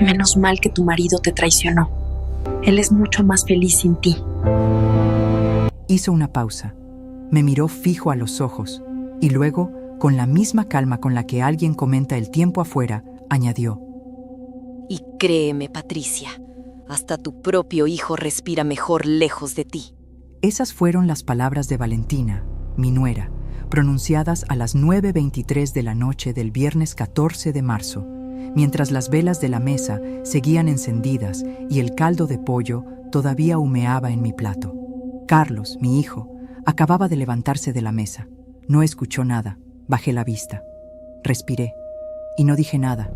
Menos mal que tu marido te traicionó. Él es mucho más feliz sin ti. Hizo una pausa, me miró fijo a los ojos y luego, con la misma calma con la que alguien comenta el tiempo afuera, añadió: Y créeme, Patricia, hasta tu propio hijo respira mejor lejos de ti. Esas fueron las palabras de Valentina, mi nuera, pronunciadas a las 9:23 de la noche del viernes 14 de marzo, mientras las velas de la mesa seguían encendidas y el caldo de pollo todavía humeaba en mi plato. Carlos, mi hijo, acababa de levantarse de la mesa. No escuchó nada, bajé la vista. Respiré y no dije nada,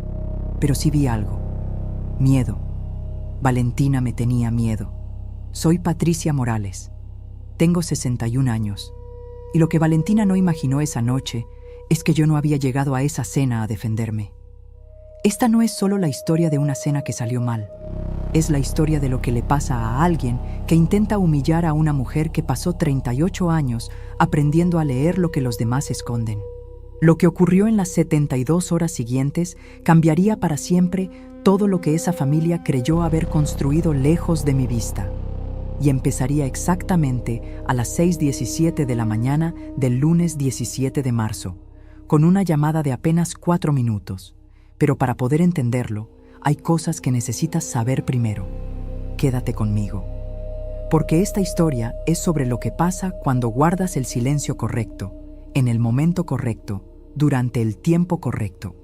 pero sí vi algo. Miedo. Valentina me tenía miedo. Soy Patricia Morales. Tengo 61 años. Y lo que Valentina no imaginó esa noche es que yo no había llegado a esa cena a defenderme. Esta no es solo la historia de una cena que salió mal. Es la historia de lo que le pasa a alguien que intenta humillar a una mujer que pasó 38 años aprendiendo a leer lo que los demás esconden. Lo que ocurrió en las 72 horas siguientes cambiaría para siempre todo lo que esa familia creyó haber construido lejos de mi vista. Y empezaría exactamente a las 6:17 de la mañana del lunes 17 de marzo, con una llamada de apenas 4 minutos. Pero para poder entenderlo, hay cosas que necesitas saber primero. Quédate conmigo. Porque esta historia es sobre lo que pasa cuando guardas el silencio correcto, en el momento correcto, durante el tiempo correcto.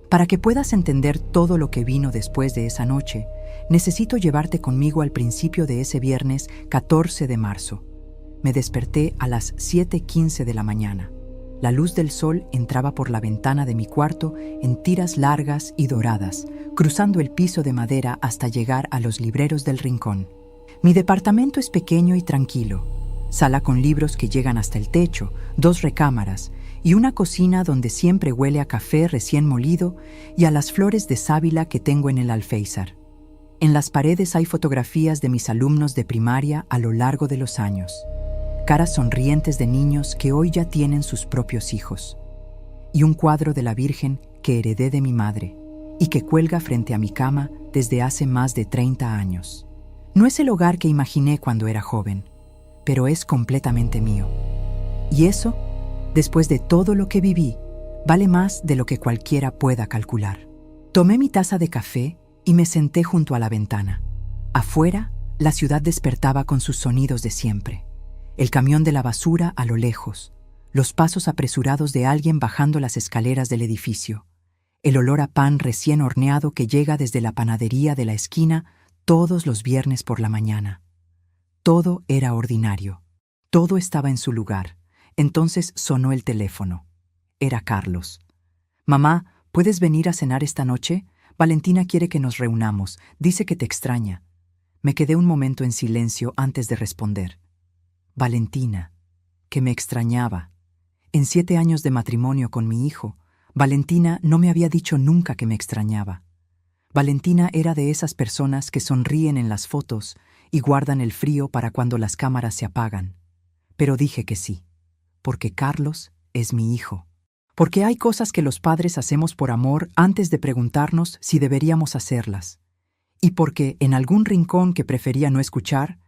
Para que puedas entender todo lo que vino después de esa noche, necesito llevarte conmigo al principio de ese viernes 14 de marzo. Me desperté a las 7:15 de la mañana. La luz del sol entraba por la ventana de mi cuarto en tiras largas y doradas, cruzando el piso de madera hasta llegar a los libreros del rincón. Mi departamento es pequeño y tranquilo. Sala con libros que llegan hasta el techo, 2 recámaras y una cocina donde siempre huele a café recién molido y a las flores de sábila que tengo en el alféizar. En las paredes hay fotografías de mis alumnos de primaria a lo largo de los años. Caras sonrientes de niños que hoy ya tienen sus propios hijos. Y un cuadro de la Virgen que heredé de mi madre y que cuelga frente a mi cama desde hace más de 30 años. No es el hogar que imaginé cuando era joven, pero es completamente mío. Y eso, después de todo lo que viví, vale más de lo que cualquiera pueda calcular. Tomé mi taza de café y me senté junto a la ventana. Afuera, la ciudad despertaba con sus sonidos de siempre. El camión de la basura a lo lejos, los pasos apresurados de alguien bajando las escaleras del edificio, el olor a pan recién horneado que llega desde la panadería de la esquina todos los viernes por la mañana. Todo era ordinario. Todo estaba en su lugar. Entonces sonó el teléfono. Era Carlos. «Mamá, ¿puedes venir a cenar esta noche? Valentina quiere que nos reunamos. Dice que te extraña». Me quedé un momento en silencio antes de responder. Valentina, que me extrañaba. En 7 años de matrimonio con mi hijo, Valentina no me había dicho nunca que me extrañaba. Valentina era de esas personas que sonríen en las fotos y guardan el frío para cuando las cámaras se apagan. Pero dije que sí, porque Carlos es mi hijo. Porque hay cosas que los padres hacemos por amor antes de preguntarnos si deberíamos hacerlas. Y porque en algún rincón que prefería no escuchar,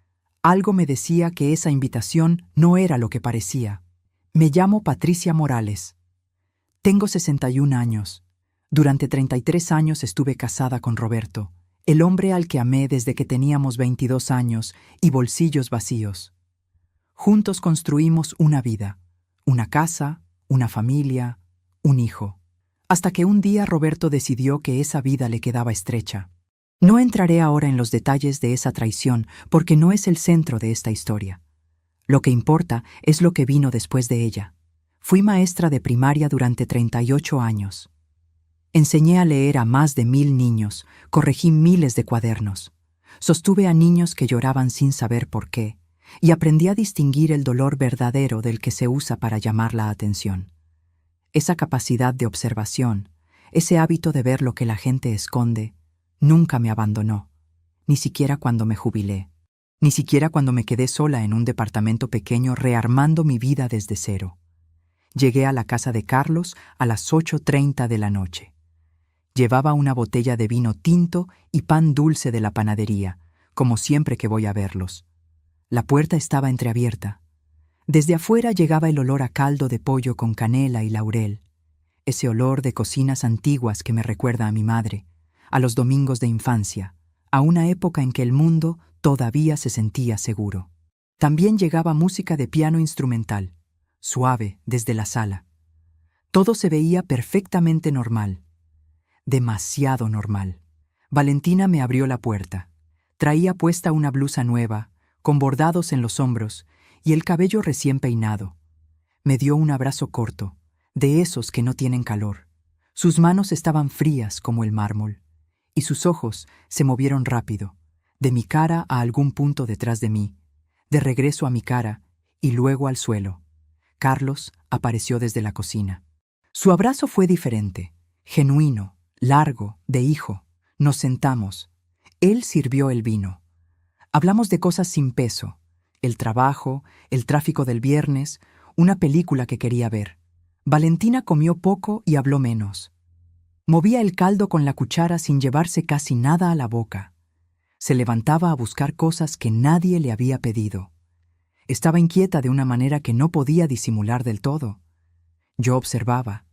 algo me decía que esa invitación no era lo que parecía. Me llamo Patricia Morales. Tengo 61 años. Durante 33 años estuve casada con Roberto, el hombre al que amé desde que teníamos 22 años y bolsillos vacíos. Juntos construimos una vida, una casa, una familia, un hijo. Hasta que un día Roberto decidió que esa vida le quedaba estrecha. No entraré ahora en los detalles de esa traición porque no es el centro de esta historia. Lo que importa es lo que vino después de ella. Fui maestra de primaria durante 38 años. Enseñé a leer a más de 1000 niños, corregí miles de cuadernos. Sostuve a niños que lloraban sin saber por qué y aprendí a distinguir el dolor verdadero del que se usa para llamar la atención. Esa capacidad de observación, ese hábito de ver lo que la gente esconde, nunca me abandonó, ni siquiera cuando me jubilé, ni siquiera cuando me quedé sola en un departamento pequeño rearmando mi vida desde cero. Llegué a la casa de Carlos a las 8:30 de la noche. Llevaba una botella de vino tinto y pan dulce de la panadería, como siempre que voy a verlos. La puerta estaba entreabierta. Desde afuera llegaba el olor a caldo de pollo con canela y laurel, ese olor de cocinas antiguas que me recuerda a mi madre, a los domingos de infancia, a una época en que el mundo todavía se sentía seguro. También llegaba música de piano instrumental, suave desde la sala. Todo se veía perfectamente normal, demasiado normal. Valentina me abrió la puerta. Traía puesta una blusa nueva, con bordados en los hombros y el cabello recién peinado. Me dio un abrazo corto, de esos que no tienen calor. Sus manos estaban frías como el mármol, y sus ojos se movieron rápido, de mi cara a algún punto detrás de mí, de regreso a mi cara y luego al suelo. Carlos apareció desde la cocina. Su abrazo fue diferente, genuino, largo, de hijo. Nos sentamos. Él sirvió el vino. Hablamos de cosas sin peso, el trabajo, el tráfico del viernes, una película que quería ver. Valentina comió poco y habló menos. Movía el caldo con la cuchara sin llevarse casi nada a la boca. Se levantaba a buscar cosas que nadie le había pedido. Estaba inquieta de una manera que no podía disimular del todo. Yo observaba,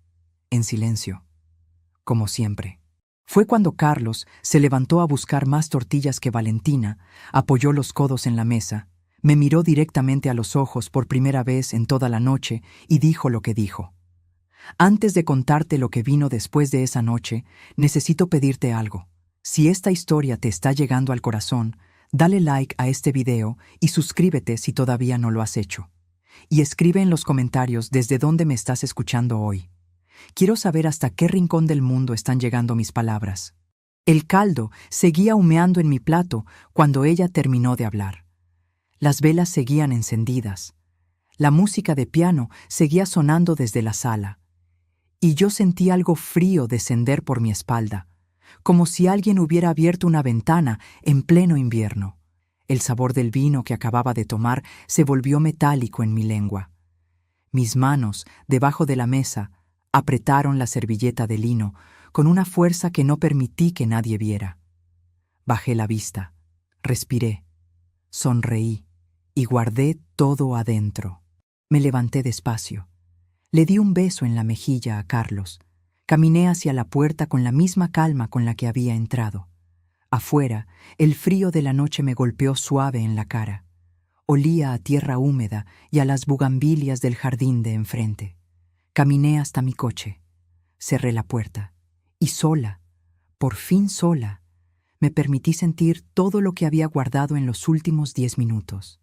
en silencio, como siempre. Fue cuando Carlos se levantó a buscar más tortillas que Valentina, apoyó los codos en la mesa, me miró directamente a los ojos por primera vez en toda la noche y dijo lo que dijo. Antes de contarte lo que vino después de esa noche, necesito pedirte algo. Si esta historia te está llegando al corazón, dale like a este video y suscríbete si todavía no lo has hecho. Y escribe en los comentarios desde dónde me estás escuchando hoy. Quiero saber hasta qué rincón del mundo están llegando mis palabras. El caldo seguía humeando en mi plato cuando ella terminó de hablar. Las velas seguían encendidas. La música de piano seguía sonando desde la sala. Y yo sentí algo frío descender por mi espalda, como si alguien hubiera abierto una ventana en pleno invierno. El sabor del vino que acababa de tomar se volvió metálico en mi lengua. Mis manos, debajo de la mesa, apretaron la servilleta de lino con una fuerza que no permití que nadie viera. Bajé la vista, respiré, sonreí y guardé todo adentro. Me levanté despacio. Le di un beso en la mejilla a Carlos. Caminé hacia la puerta con la misma calma con la que había entrado. Afuera, el frío de la noche me golpeó suave en la cara. Olía a tierra húmeda y a las bugambilias del jardín de enfrente. Caminé hasta mi coche. Cerré la puerta. Y sola, por fin sola, me permití sentir todo lo que había guardado en los últimos 10 minutos.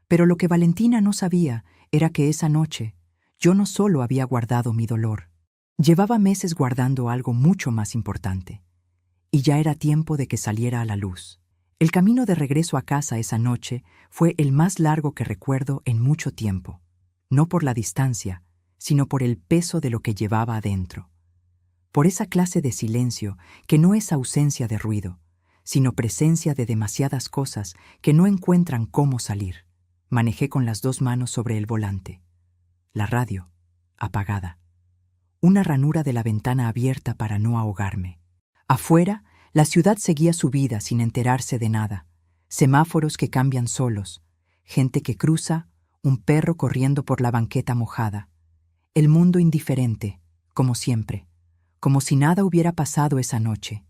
Pero lo que Valentina no sabía era que esa noche yo no solo había guardado mi dolor. Llevaba meses guardando algo mucho más importante. Y ya era tiempo de que saliera a la luz. El camino de regreso a casa esa noche fue el más largo que recuerdo en mucho tiempo. No por la distancia, sino por el peso de lo que llevaba adentro. Por esa clase de silencio que no es ausencia de ruido, sino presencia de demasiadas cosas que no encuentran cómo salir. Manejé con las 2 manos sobre el volante. La radio, apagada. Una ranura de la ventana abierta para no ahogarme. Afuera, la ciudad seguía su vida sin enterarse de nada. Semáforos que cambian solos, gente que cruza, un perro corriendo por la banqueta mojada. El mundo indiferente, como siempre, como si nada hubiera pasado esa noche,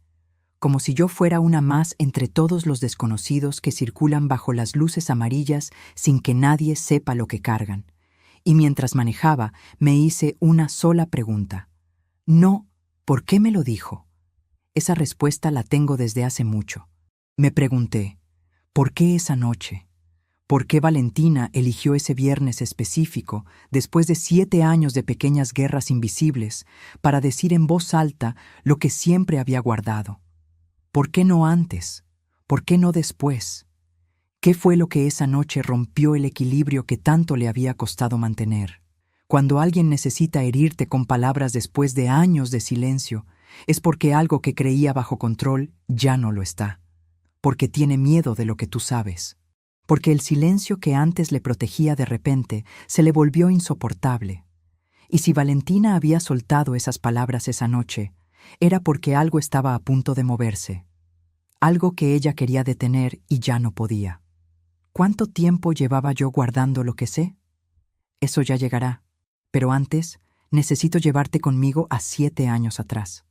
como si yo fuera una más entre todos los desconocidos que circulan bajo las luces amarillas sin que nadie sepa lo que cargan. Y mientras manejaba, me hice una sola pregunta. No, ¿por qué me lo dijo? Esa respuesta la tengo desde hace mucho. Me pregunté, ¿por qué esa noche? ¿Por qué Valentina eligió ese viernes específico, después de 7 años de pequeñas guerras invisibles, para decir en voz alta lo que siempre había guardado? ¿Por qué no antes? ¿Por qué no después? ¿Qué fue lo que esa noche rompió el equilibrio que tanto le había costado mantener? Cuando alguien necesita herirte con palabras después de años de silencio, es porque algo que creía bajo control ya no lo está. Porque tiene miedo de lo que tú sabes. Porque el silencio que antes le protegía de repente se le volvió insoportable. Y si Valentina había soltado esas palabras esa noche, era porque algo estaba a punto de moverse, algo que ella quería detener y ya no podía. ¿Cuánto tiempo llevaba yo guardando lo que sé? Eso ya llegará, pero antes necesito llevarte conmigo a 7 años atrás.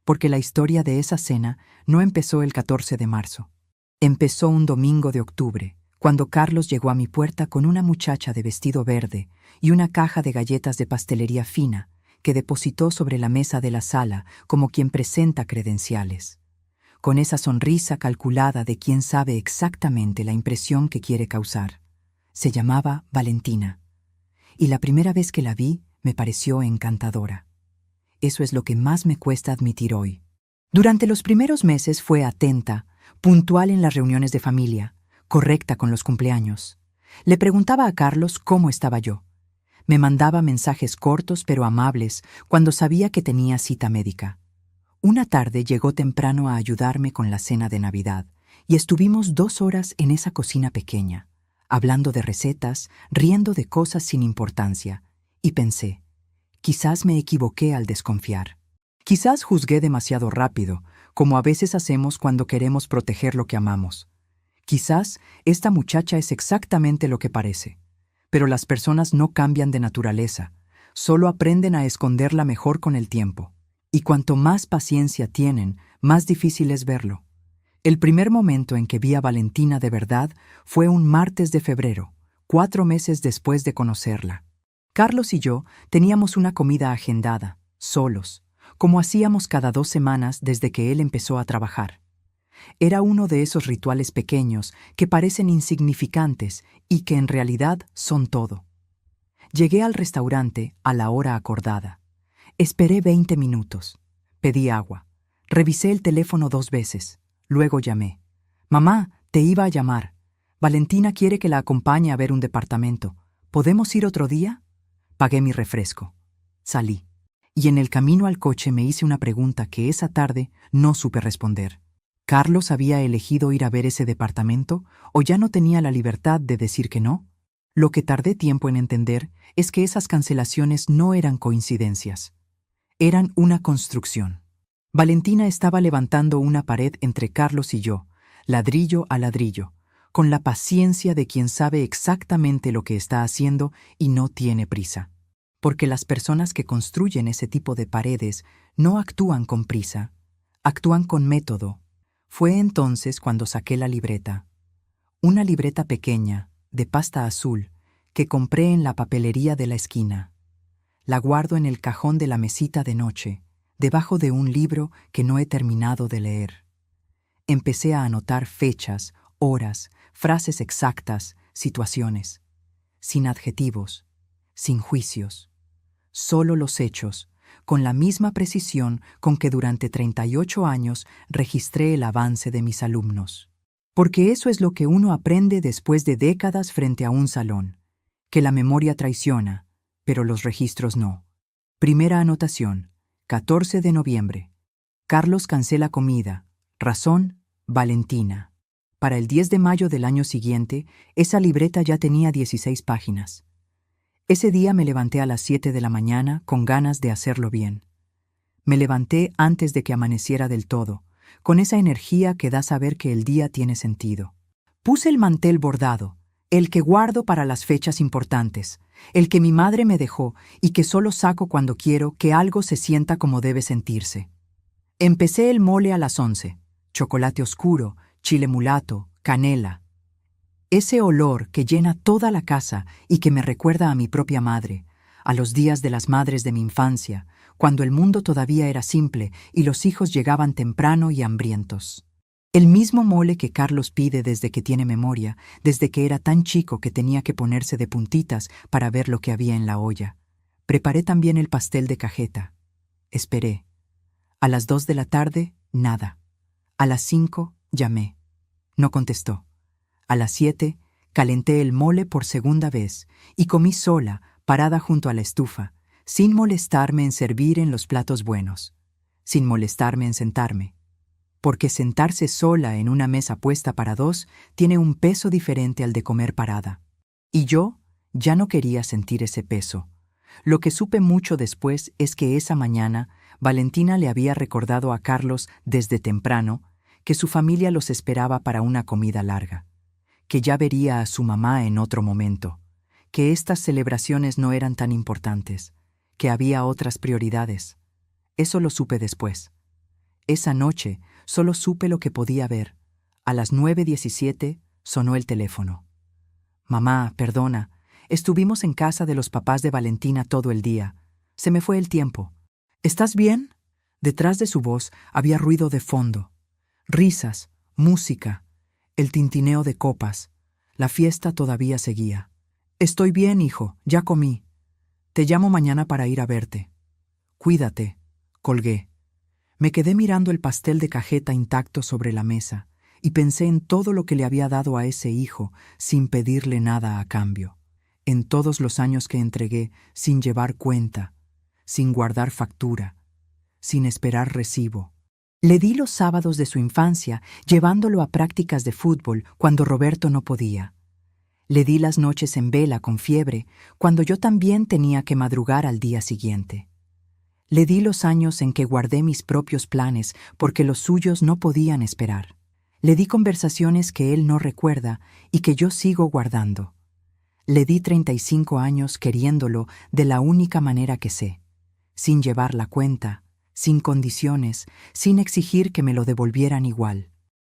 Porque la historia de esa cena no empezó el 14 de marzo. Empezó un domingo de octubre, cuando Carlos llegó a mi puerta con una muchacha de vestido verde y una caja de galletas de pastelería fina que depositó sobre la mesa de la sala como quien presenta credenciales, con esa sonrisa calculada de quien sabe exactamente la impresión que quiere causar. Se llamaba Valentina, y la primera vez que la vi me pareció encantadora. Eso es lo que más me cuesta admitir hoy. Durante los primeros meses fue atenta, puntual en las reuniones de familia, correcta con los cumpleaños. Le preguntaba a Carlos cómo estaba yo. Me mandaba mensajes cortos pero amables cuando sabía que tenía cita médica. Una tarde llegó temprano a ayudarme con la cena de Navidad y estuvimos 2 horas en esa cocina pequeña, hablando de recetas, riendo de cosas sin importancia, y pensé, quizás me equivoqué al desconfiar. Quizás juzgué demasiado rápido, como a veces hacemos cuando queremos proteger lo que amamos. Quizás esta muchacha es exactamente lo que parece. Pero las personas no cambian de naturaleza, solo aprenden a esconderla mejor con el tiempo. Y cuanto más paciencia tienen, más difícil es verlo. El primer momento en que vi a Valentina de verdad fue un martes de febrero, 4 meses después de conocerla. Carlos y yo teníamos una comida agendada, solos, como hacíamos cada 2 semanas desde que él empezó a trabajar. Era uno de esos rituales pequeños que parecen insignificantes y que en realidad son todo. Llegué al restaurante a la hora acordada. Esperé 20 minutos. Pedí agua. Revisé el teléfono 2 veces. Luego llamé. «Mamá, te iba a llamar. Valentina quiere que la acompañe a ver un departamento. ¿Podemos ir otro día?» Pagué mi refresco. Salí. Y en el camino al coche me hice una pregunta que esa tarde no supe responder. ¿Carlos había elegido ir a ver ese departamento o ya no tenía la libertad de decir que no? Lo que tardé tiempo en entender es que esas cancelaciones no eran coincidencias. Eran una construcción. Valentina estaba levantando una pared entre Carlos y yo, ladrillo a ladrillo, con la paciencia de quien sabe exactamente lo que está haciendo y no tiene prisa. Porque las personas que construyen ese tipo de paredes no actúan con prisa, actúan con método. Fue entonces cuando saqué la libreta. Una libreta pequeña, de pasta azul, que compré en la papelería de la esquina. La guardo en el cajón de la mesita de noche, debajo de un libro que no he terminado de leer. Empecé a anotar fechas, horas, frases exactas, situaciones, sin adjetivos, sin juicios, solo los hechos, con la misma precisión con que durante 38 años registré el avance de mis alumnos. Porque eso es lo que uno aprende después de décadas frente a un salón, que la memoria traiciona, pero los registros no. Primera anotación, 14 de noviembre. Carlos cancela comida. Razón, Valentina. Para el 10 de mayo del año siguiente, esa libreta ya tenía 16 páginas. Ese día me levanté a las 7 de la mañana con ganas de hacerlo bien. Me levanté antes de que amaneciera del todo, con esa energía que da saber que el día tiene sentido. Puse el mantel bordado, el que guardo para las fechas importantes, el que mi madre me dejó y que solo saco cuando quiero que algo se sienta como debe sentirse. Empecé el mole a las 11, chocolate oscuro, chile mulato, canela. Ese olor que llena toda la casa y que me recuerda a mi propia madre, a los días de las madres de mi infancia, cuando el mundo todavía era simple y los hijos llegaban temprano y hambrientos. El mismo mole que Carlos pide desde que tiene memoria, desde que era tan chico que tenía que ponerse de puntitas para ver lo que había en la olla. Preparé también el pastel de cajeta. Esperé. A las 2 de la tarde, nada. A las 5, llamé. No contestó. A las 7, calenté el mole por segunda vez y comí sola, parada junto a la estufa, sin molestarme en servir en los platos buenos, sin molestarme en sentarme. Porque sentarse sola en una mesa puesta para 2 tiene un peso diferente al de comer parada. Y yo ya no quería sentir ese peso. Lo que supe mucho después es que esa mañana Valentina le había recordado a Carlos desde temprano que su familia los esperaba para una comida larga, que ya vería a su mamá en otro momento, que estas celebraciones no eran tan importantes, que había otras prioridades. Eso lo supe después. Esa noche solo supe lo que podía ver. A las 9:17 sonó el teléfono. Mamá, perdona, estuvimos en casa de los papás de Valentina todo el día. Se me fue el tiempo. ¿Estás bien? Detrás de su voz había ruido de fondo. Risas, música, el tintineo de copas. La fiesta todavía seguía. Estoy bien, hijo, ya comí. Te llamo mañana para ir a verte. Cuídate, colgué. Me quedé mirando el pastel de cajeta intacto sobre la mesa y pensé en todo lo que le había dado a ese hijo sin pedirle nada a cambio, en todos los años que entregué sin llevar cuenta, sin guardar factura, sin esperar recibo. Le di los sábados de su infancia llevándolo a prácticas de fútbol cuando Roberto no podía. Le di las noches en vela con fiebre cuando yo también tenía que madrugar al día siguiente. Le di los años en que guardé mis propios planes porque los suyos no podían esperar. Le di conversaciones que él no recuerda y que yo sigo guardando. Le di 35 años queriéndolo de la única manera que sé, sin llevar la cuenta, sin condiciones, sin exigir que me lo devolvieran igual.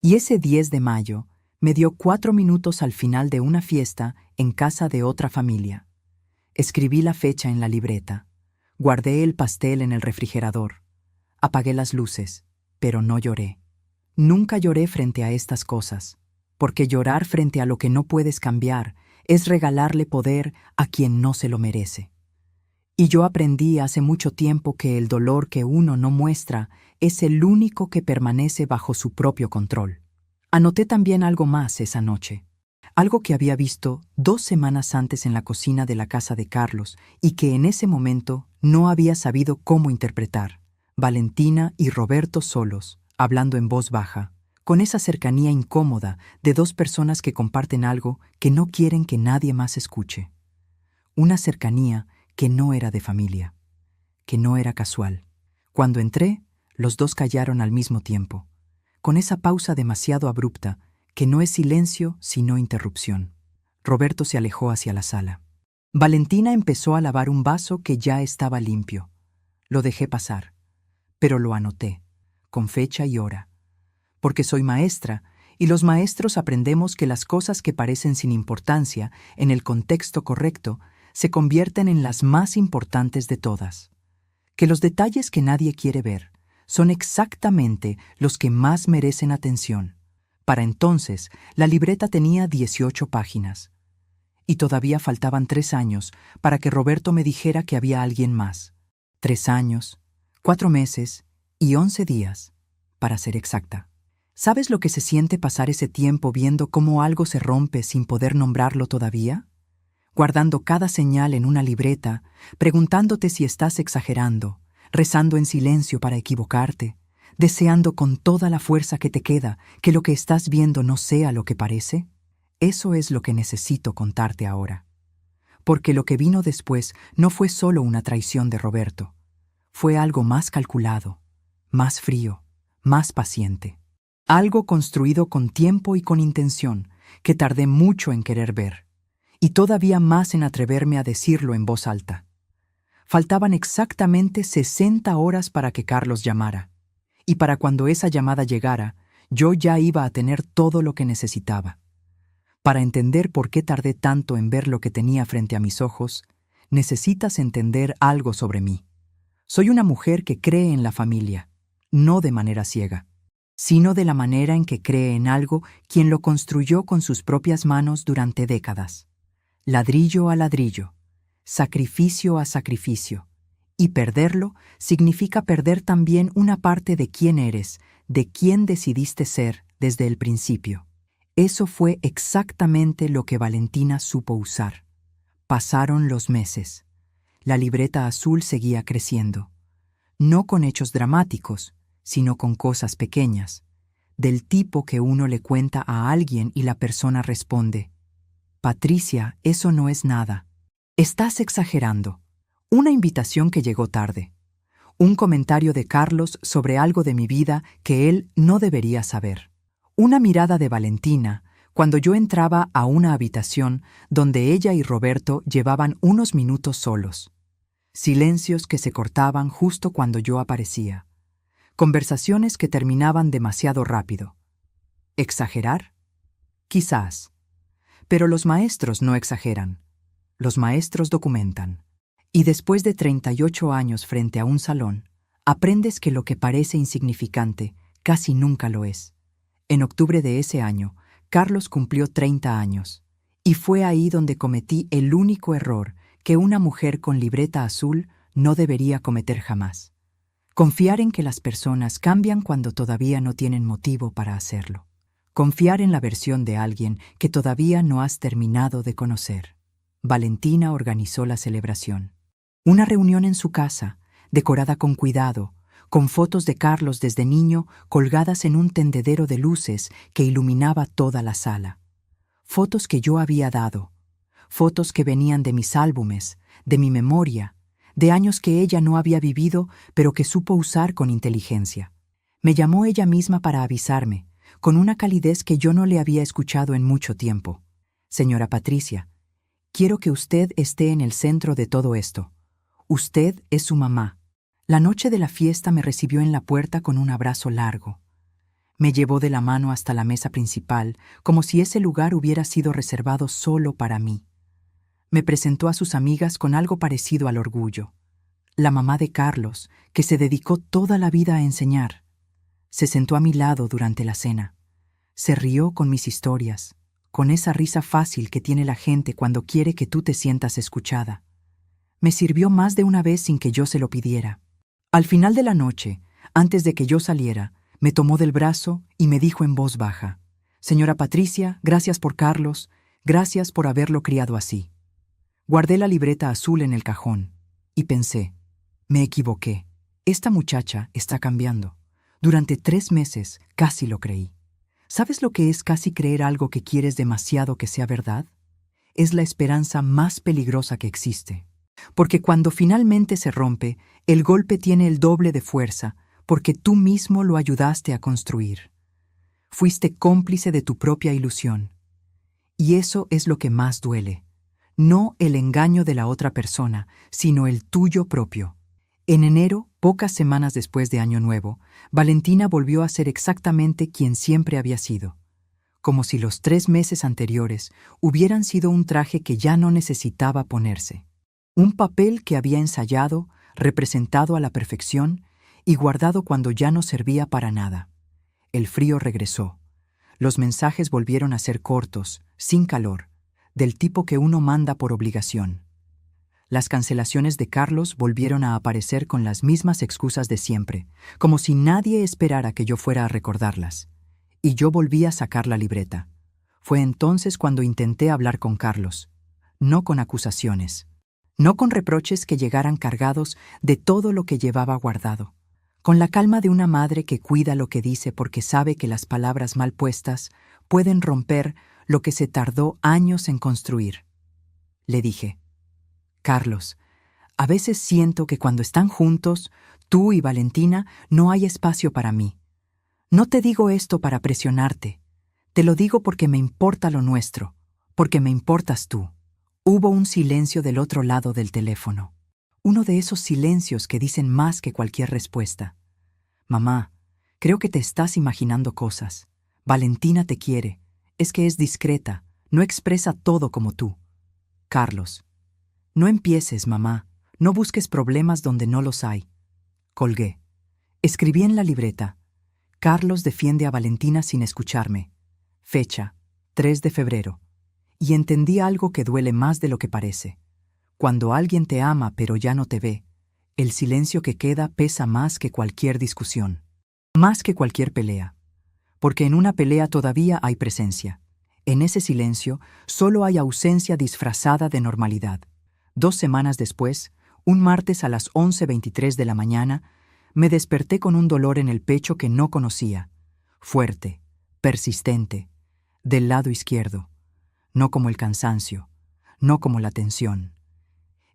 Y ese 10 de mayo me dio 4 minutos al final de una fiesta en casa de otra familia. Escribí la fecha en la libreta. Guardé el pastel en el refrigerador. Apagué las luces, pero no lloré. Nunca lloré frente a estas cosas, porque llorar frente a lo que no puedes cambiar es regalarle poder a quien no se lo merece. Y yo aprendí hace mucho tiempo que el dolor que uno no muestra es el único que permanece bajo su propio control. Anoté también algo más esa noche, algo que había visto 2 semanas antes en la cocina de la casa de Carlos y que en ese momento no había sabido cómo interpretar. Valentina y Roberto solos, hablando en voz baja, con esa cercanía incómoda de 2 personas que comparten algo que no quieren que nadie más escuche. Una cercanía que no era de familia, que no era casual. Cuando entré, los 2 callaron al mismo tiempo, con esa pausa demasiado abrupta que no es silencio sino interrupción. Roberto se alejó hacia la sala. Valentina empezó a lavar un vaso que ya estaba limpio. Lo dejé pasar, pero lo anoté, con fecha y hora. Porque soy maestra, y los maestros aprendemos que las cosas que parecen sin importancia en el contexto correcto se convierten en las más importantes de todas. Que los detalles que nadie quiere ver son exactamente los que más merecen atención. Para entonces, la libreta tenía 18 páginas. Y todavía faltaban 3 años para que Roberto me dijera que había alguien más. 3 años, 4 meses y 11 días, para ser exacta. ¿Sabes lo que se siente pasar ese tiempo viendo cómo algo se rompe sin poder nombrarlo todavía? Guardando cada señal en una libreta, preguntándote si estás exagerando, rezando en silencio para equivocarte, deseando con toda la fuerza que te queda que lo que estás viendo no sea lo que parece. Eso es lo que necesito contarte ahora. Porque lo que vino después no fue solo una traición de Roberto. Fue algo más calculado, más frío, más paciente. Algo construido con tiempo y con intención, que tardé mucho en querer ver. Y todavía más en atreverme a decirlo en voz alta. Faltaban exactamente 60 horas para que Carlos llamara. Y para cuando esa llamada llegara, yo ya iba a tener todo lo que necesitaba. Para entender por qué tardé tanto en ver lo que tenía frente a mis ojos, necesitas entender algo sobre mí. Soy una mujer que cree en la familia, no de manera ciega, sino de la manera en que cree en algo quien lo construyó con sus propias manos durante décadas. Ladrillo a ladrillo, sacrificio a sacrificio. Y perderlo significa perder también una parte de quién eres, de quién decidiste ser desde el principio. Eso fue exactamente lo que Valentina supo usar. Pasaron los meses. La libreta azul seguía creciendo. No con hechos dramáticos, sino con cosas pequeñas, del tipo que uno le cuenta a alguien y la persona responde: Patricia, eso no es nada. Estás exagerando. Una invitación que llegó tarde. Un comentario de Carlos sobre algo de mi vida que él no debería saber. Una mirada de Valentina cuando yo entraba a una habitación donde ella y Roberto llevaban unos minutos solos. Silencios que se cortaban justo cuando yo aparecía. Conversaciones que terminaban demasiado rápido. ¿Exagerar? Quizás. Pero los maestros no exageran. Los maestros documentan. Y después de 38 años frente a un salón, aprendes que lo que parece insignificante casi nunca lo es. En octubre de ese año, Carlos cumplió 30 años, y fue ahí donde cometí el único error que una mujer con libreta azul no debería cometer jamás. Confiar en que las personas cambian cuando todavía no tienen motivo para hacerlo. Confiar en la versión de alguien que todavía no has terminado de conocer. Valentina organizó la celebración. Una reunión en su casa, decorada con cuidado, con fotos de Carlos desde niño colgadas en un tendedero de luces que iluminaba toda la sala. Fotos que yo había dado, fotos que venían de mis álbumes, de mi memoria, de años que ella no había vivido, pero que supo usar con inteligencia. Me llamó ella misma para avisarme, con una calidez que yo no le había escuchado en mucho tiempo. Señora Patricia, quiero que usted esté en el centro de todo esto. Usted es su mamá. La noche de la fiesta me recibió en la puerta con un abrazo largo. Me llevó de la mano hasta la mesa principal, como si ese lugar hubiera sido reservado solo para mí. Me presentó a sus amigas con algo parecido al orgullo. La mamá de Carlos, que se dedicó toda la vida a enseñar. Se sentó a mi lado durante la cena. Se rió con mis historias, con esa risa fácil que tiene la gente cuando quiere que tú te sientas escuchada. Me sirvió más de una vez sin que yo se lo pidiera. Al final de la noche, antes de que yo saliera, me tomó del brazo y me dijo en voz baja: «Señora Patricia, gracias por Carlos, gracias por haberlo criado así». Guardé la libreta azul en el cajón y pensé, me equivoqué. Esta muchacha está cambiando. Durante 3 meses casi lo creí. ¿Sabes lo que es casi creer algo que quieres demasiado que sea verdad? Es la esperanza más peligrosa que existe. Porque cuando finalmente se rompe, el golpe tiene el doble de fuerza, porque tú mismo lo ayudaste a construir. Fuiste cómplice de tu propia ilusión. Y eso es lo que más duele. No el engaño de la otra persona, sino el tuyo propio. En enero, pocas semanas después de Año Nuevo, Valentina volvió a ser exactamente quien siempre había sido. Como si los 3 meses anteriores hubieran sido un traje que ya no necesitaba ponerse. Un papel que había ensayado, representado a la perfección y guardado cuando ya no servía para nada. El frío regresó. Los mensajes volvieron a ser cortos, sin calor, del tipo que uno manda por obligación. Las cancelaciones de Carlos volvieron a aparecer con las mismas excusas de siempre, como si nadie esperara que yo fuera a recordarlas. Y yo volví a sacar la libreta. Fue entonces cuando intenté hablar con Carlos, no con acusaciones. No con reproches que llegaran cargados de todo lo que llevaba guardado, con la calma de una madre que cuida lo que dice porque sabe que las palabras mal puestas pueden romper lo que se tardó años en construir. Le dije: «Carlos, a veces siento que cuando están juntos, tú y Valentina, no hay espacio para mí. No te digo esto para presionarte, te lo digo porque me importa lo nuestro, porque me importas tú». Hubo un silencio del otro lado del teléfono. Uno de esos silencios que dicen más que cualquier respuesta. «Mamá, creo que te estás imaginando cosas. Valentina te quiere. Es que es discreta, no expresa todo como tú». «Carlos, no empieces, mamá. No busques problemas donde no los hay». Colgué. Escribí en la libreta: «Carlos defiende a Valentina sin escucharme. Fecha: 3 de febrero. Y entendí algo que duele más de lo que parece. Cuando alguien te ama pero ya no te ve, el silencio que queda pesa más que cualquier discusión, más que cualquier pelea. Porque en una pelea todavía hay presencia. En ese silencio solo hay ausencia disfrazada de normalidad». 2 semanas después, un martes a las 11:23 de la mañana, me desperté con un dolor en el pecho que no conocía, fuerte, persistente, del lado izquierdo. No como el cansancio, no como la tensión.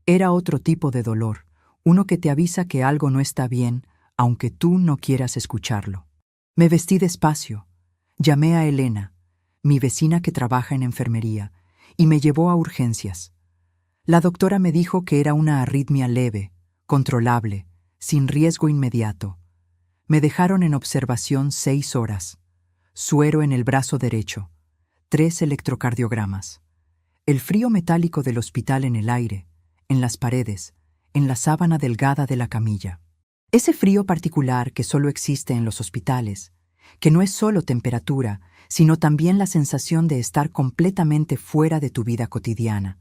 Era otro tipo de dolor, uno que te avisa que algo no está bien, aunque tú no quieras escucharlo. Me vestí despacio, llamé a Elena, mi vecina que trabaja en enfermería, y me llevó a urgencias. La doctora me dijo que era una arritmia leve, controlable, sin riesgo inmediato. Me dejaron en observación 6 horas, suero en el brazo derecho, 3 electrocardiogramas. El frío metálico del hospital en el aire, en las paredes, en la sábana delgada de la camilla. Ese frío particular que solo existe en los hospitales, que no es solo temperatura, sino también la sensación de estar completamente fuera de tu vida cotidiana,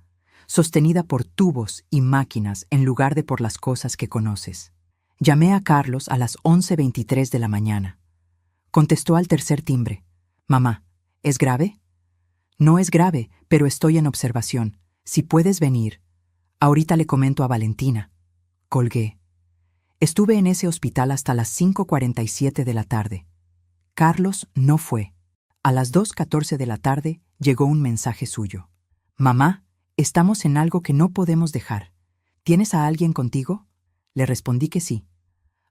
sostenida por tubos y máquinas en lugar de por las cosas que conoces. Llamé a Carlos a las 11:23 de la mañana. Contestó al tercer timbre. «Mamá, ¿es grave?» «No es grave, pero estoy en observación. Si puedes venir. Ahorita le comento a Valentina». Colgué. Estuve en ese hospital hasta las 5:47 de la tarde. Carlos no fue. A las 2:14 de la tarde llegó un mensaje suyo. «Mamá, estamos en algo que no podemos dejar. ¿Tienes a alguien contigo?» Le respondí que sí,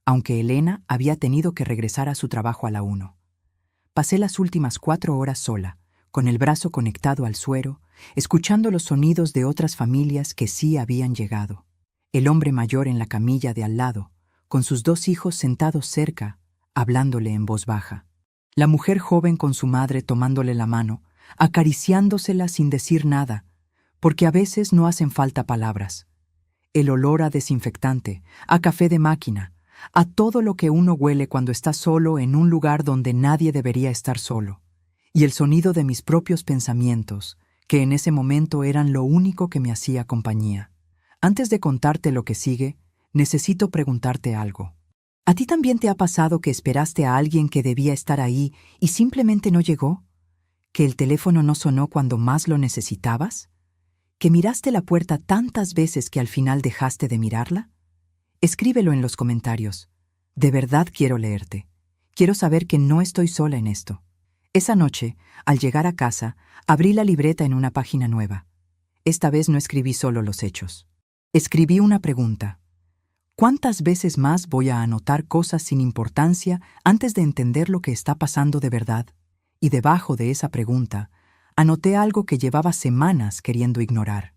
aunque Elena había tenido que regresar a su trabajo a la 1. Pasé las últimas 4 horas sola, con el brazo conectado al suero, escuchando los sonidos de otras familias que sí habían llegado. El hombre mayor en la camilla de al lado, con sus 2 hijos sentados cerca, hablándole en voz baja. La mujer joven con su madre tomándole la mano, acariciándosela sin decir nada, porque a veces no hacen falta palabras. El olor a desinfectante, a café de máquina, a todo lo que uno huele cuando está solo en un lugar donde nadie debería estar solo. Y el sonido de mis propios pensamientos, que en ese momento eran lo único que me hacía compañía. Antes de contarte lo que sigue, necesito preguntarte algo. ¿A ti también te ha pasado que esperaste a alguien que debía estar ahí y simplemente no llegó? ¿Que el teléfono no sonó cuando más lo necesitabas? ¿Que miraste la puerta tantas veces que al final dejaste de mirarla? Escríbelo en los comentarios. De verdad quiero leerte. Quiero saber que no estoy sola en esto. Esa noche, al llegar a casa, abrí la libreta en una página nueva. Esta vez no escribí solo los hechos. Escribí una pregunta. ¿Cuántas veces más voy a anotar cosas sin importancia antes de entender lo que está pasando de verdad? Y debajo de esa pregunta, anoté algo que llevaba semanas queriendo ignorar.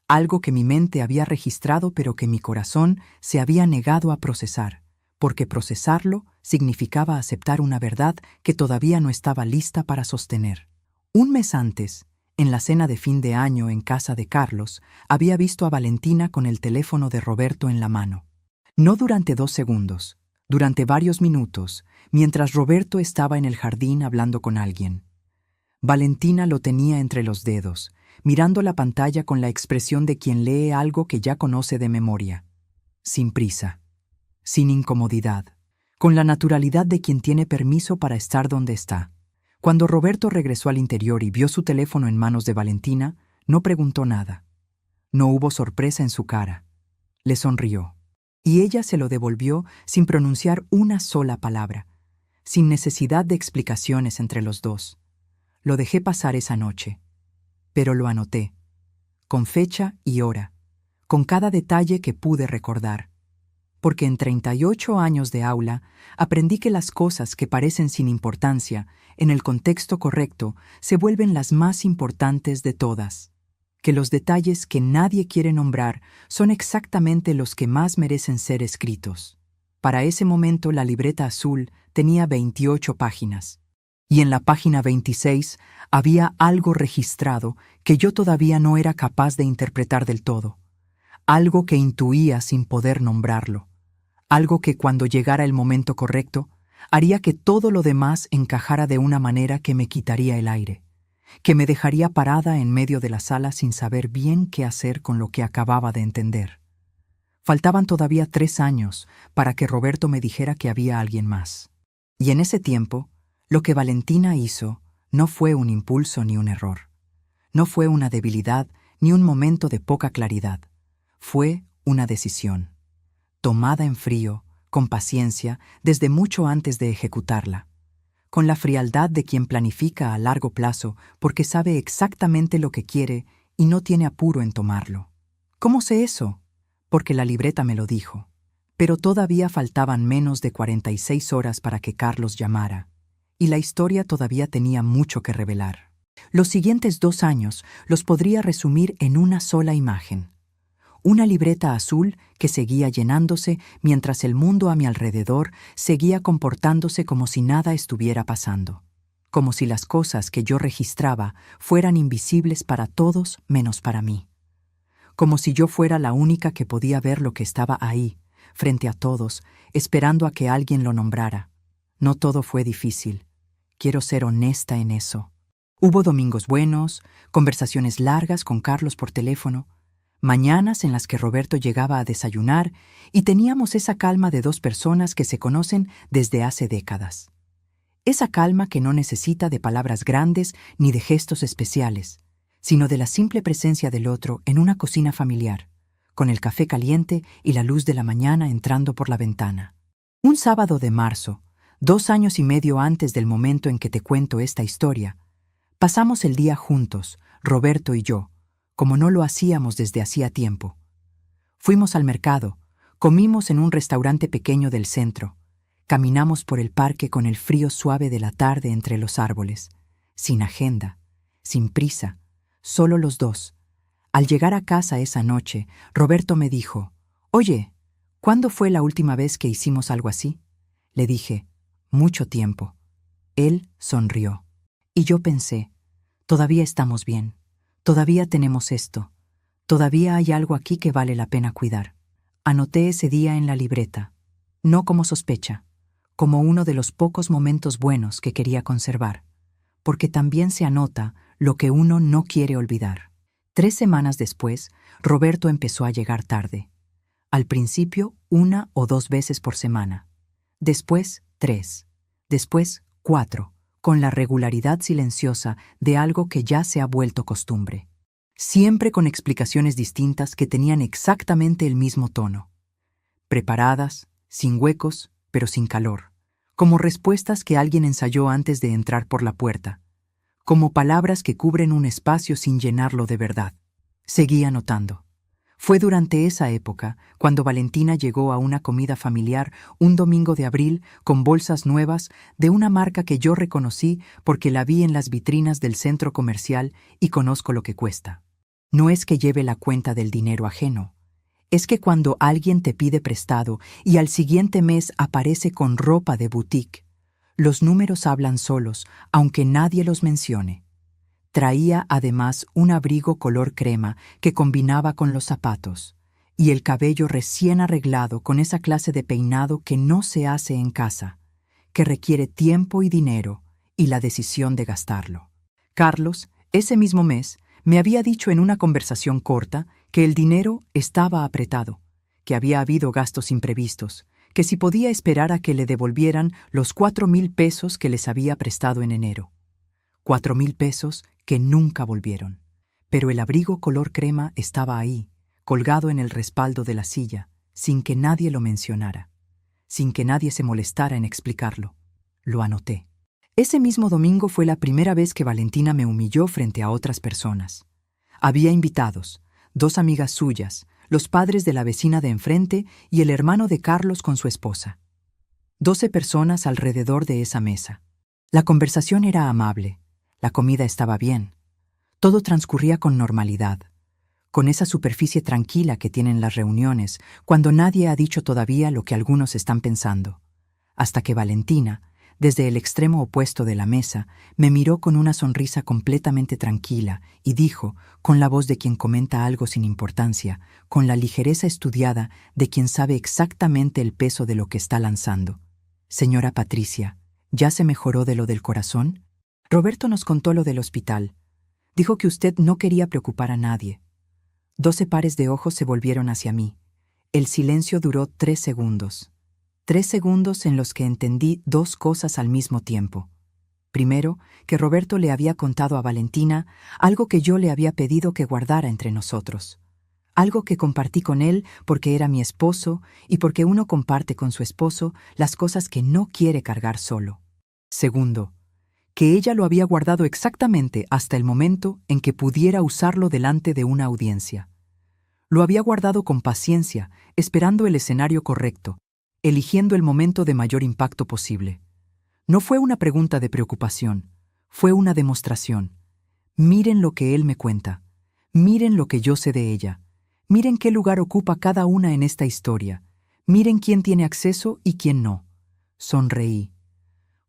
Algo que mi mente había registrado pero que mi corazón se había negado a procesar, porque procesarlo significaba aceptar una verdad que todavía no estaba lista para sostener. Un mes antes, en la cena de fin de año en casa de Carlos, había visto a Valentina con el teléfono de Roberto en la mano. No durante 2 segundos, durante varios minutos, mientras Roberto estaba en el jardín hablando con alguien. Valentina lo tenía entre los dedos, mirando la pantalla con la expresión de quien lee algo que ya conoce de memoria. Sin prisa, sin incomodidad, con la naturalidad de quien tiene permiso para estar donde está. Cuando Roberto regresó al interior y vio su teléfono en manos de Valentina, no preguntó nada. No hubo sorpresa en su cara. Le sonrió. Y ella se lo devolvió sin pronunciar una sola palabra, sin necesidad de explicaciones entre los dos. Lo dejé pasar esa noche, pero lo anoté, con fecha y hora, con cada detalle que pude recordar. Porque en 38 años de aula aprendí que las cosas que parecen sin importancia, en el contexto correcto, se vuelven las más importantes de todas. Que los detalles que nadie quiere nombrar son exactamente los que más merecen ser escritos. Para ese momento la libreta azul tenía 28 páginas. Y en la página 26 había algo registrado que yo todavía no era capaz de interpretar del todo. Algo que intuía sin poder nombrarlo. Algo que cuando llegara el momento correcto, haría que todo lo demás encajara de una manera que me quitaría el aire, que me dejaría parada en medio de la sala sin saber bien qué hacer con lo que acababa de entender. Faltaban todavía 3 años para que Roberto me dijera que había alguien más. Y en ese tiempo, lo que Valentina hizo no fue un impulso ni un error. No fue una debilidad ni un momento de poca claridad. Fue una decisión, tomada en frío, con paciencia, desde mucho antes de ejecutarla, con la frialdad de quien planifica a largo plazo porque sabe exactamente lo que quiere y no tiene apuro en tomarlo, ¿Cómo sé eso? Porque la libreta me lo dijo. Pero todavía faltaban menos de 46 horas para que Carlos llamara, y la historia todavía tenía mucho que revelar. Los siguientes 2 años los podría resumir en una sola imagen. Una libreta azul que seguía llenándose mientras el mundo a mi alrededor seguía comportándose como si nada estuviera pasando, como si las cosas que yo registraba fueran invisibles para todos menos para mí, como si yo fuera la única que podía ver lo que estaba ahí, frente a todos, esperando a que alguien lo nombrara. No todo fue difícil. Quiero ser honesta en eso. Hubo domingos buenos, conversaciones largas con Carlos por teléfono, mañanas en las que Roberto llegaba a desayunar y teníamos esa calma de 2 personas que se conocen desde hace décadas. Esa calma que no necesita de palabras grandes ni de gestos especiales, sino de la simple presencia del otro en una cocina familiar, con el café caliente y la luz de la mañana entrando por la ventana. Un sábado de marzo, 2 años y medio antes del momento en que te cuento esta historia, pasamos el día juntos, Roberto y yo, como no lo hacíamos desde hacía tiempo. Fuimos al mercado, comimos en un restaurante pequeño del centro, caminamos por el parque con el frío suave de la tarde entre los árboles, sin agenda, sin prisa, solo los dos. Al llegar a casa esa noche, Roberto me dijo, «Oye, ¿cuándo fue la última vez que hicimos algo así?» Le dije, «Mucho tiempo». Él sonrió. Y yo pensé, todavía estamos bien, todavía tenemos esto, todavía hay algo aquí que vale la pena cuidar. Anoté ese día en la libreta, no como sospecha, como uno de los pocos momentos buenos que quería conservar, porque también se anota lo que uno no quiere olvidar. 3 semanas después, Roberto empezó a llegar tarde. Al principio, 1 o 2 veces por semana. Después, 3. Después, 4. Con la regularidad silenciosa de algo que ya se ha vuelto costumbre. Siempre con explicaciones distintas que tenían exactamente el mismo tono. Preparadas, sin huecos, pero sin calor. Como respuestas que alguien ensayó antes de entrar por la puerta. Como palabras que cubren un espacio sin llenarlo de verdad. Seguí anotando. Fue durante esa época cuando Valentina llegó a una comida familiar un domingo de abril con bolsas nuevas de una marca que yo reconocí porque la vi en las vitrinas del centro comercial y conozco lo que cuesta. No es que lleve la cuenta del dinero ajeno. Es que cuando alguien te pide prestado y al siguiente mes aparece con ropa de boutique, los números hablan solos, aunque nadie los mencione. Traía además un abrigo color crema que combinaba con los zapatos, y el cabello recién arreglado con esa clase de peinado que no se hace en casa, que requiere tiempo y dinero y la decisión de gastarlo. Carlos, ese mismo mes, me había dicho en una conversación corta que el dinero estaba apretado, que había habido gastos imprevistos, que si podía esperar a que le devolvieran los 4,000 pesos que les había prestado en enero. 4,000 pesos que nunca volvieron. Pero el abrigo color crema estaba ahí, colgado en el respaldo de la silla, sin que nadie lo mencionara, sin que nadie se molestara en explicarlo. Lo anoté. Ese mismo domingo fue la primera vez que Valentina me humilló frente a otras personas. Había invitados, 2 amigas suyas, los padres de la vecina de enfrente y el hermano de Carlos con su esposa. 12 personas alrededor de esa mesa. La conversación era amable. La comida estaba bien. Todo transcurría con normalidad, con esa superficie tranquila que tienen las reuniones cuando nadie ha dicho todavía lo que algunos están pensando. Hasta que Valentina, desde el extremo opuesto de la mesa, me miró con una sonrisa completamente tranquila y dijo, con la voz de quien comenta algo sin importancia, con la ligereza estudiada de quien sabe exactamente el peso de lo que está lanzando: «Señora Patricia, ¿ya se mejoró de lo del corazón?» Roberto nos contó lo del hospital. Dijo que usted no quería preocupar a nadie. 12 pares de ojos se volvieron hacia mí. El silencio duró 3 segundos. 3 segundos en los que entendí 2 cosas al mismo tiempo. Primero, que Roberto le había contado a Valentina algo que yo le había pedido que guardara entre nosotros. Algo que compartí con él porque era mi esposo y porque uno comparte con su esposo las cosas que no quiere cargar solo. Segundo, que ella lo había guardado exactamente hasta el momento en que pudiera usarlo delante de una audiencia. Lo había guardado con paciencia, esperando el escenario correcto, eligiendo el momento de mayor impacto posible. No fue una pregunta de preocupación, fue una demostración. Miren lo que él me cuenta. Miren lo que yo sé de ella. Miren qué lugar ocupa cada una en esta historia. Miren quién tiene acceso y quién no. Sonreí.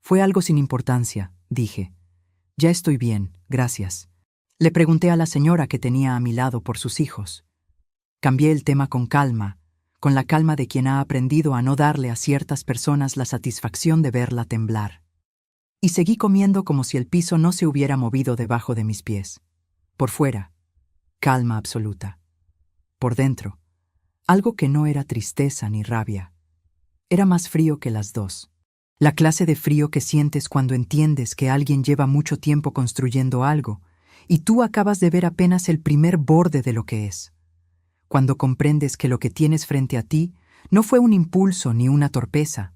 Fue algo sin importancia, dije. Ya estoy bien, gracias. Le pregunté a la señora que tenía a mi lado por sus hijos. Cambié el tema con calma, con la calma de quien ha aprendido a no darle a ciertas personas la satisfacción de verla temblar. Y seguí comiendo como si el piso no se hubiera movido debajo de mis pies. Por fuera, calma absoluta. Por dentro, algo que no era tristeza ni rabia. Era más frío que las dos. La clase de frío que sientes cuando entiendes que alguien lleva mucho tiempo construyendo algo y tú acabas de ver apenas el primer borde de lo que es. Cuando comprendes que lo que tienes frente a ti no fue un impulso ni una torpeza,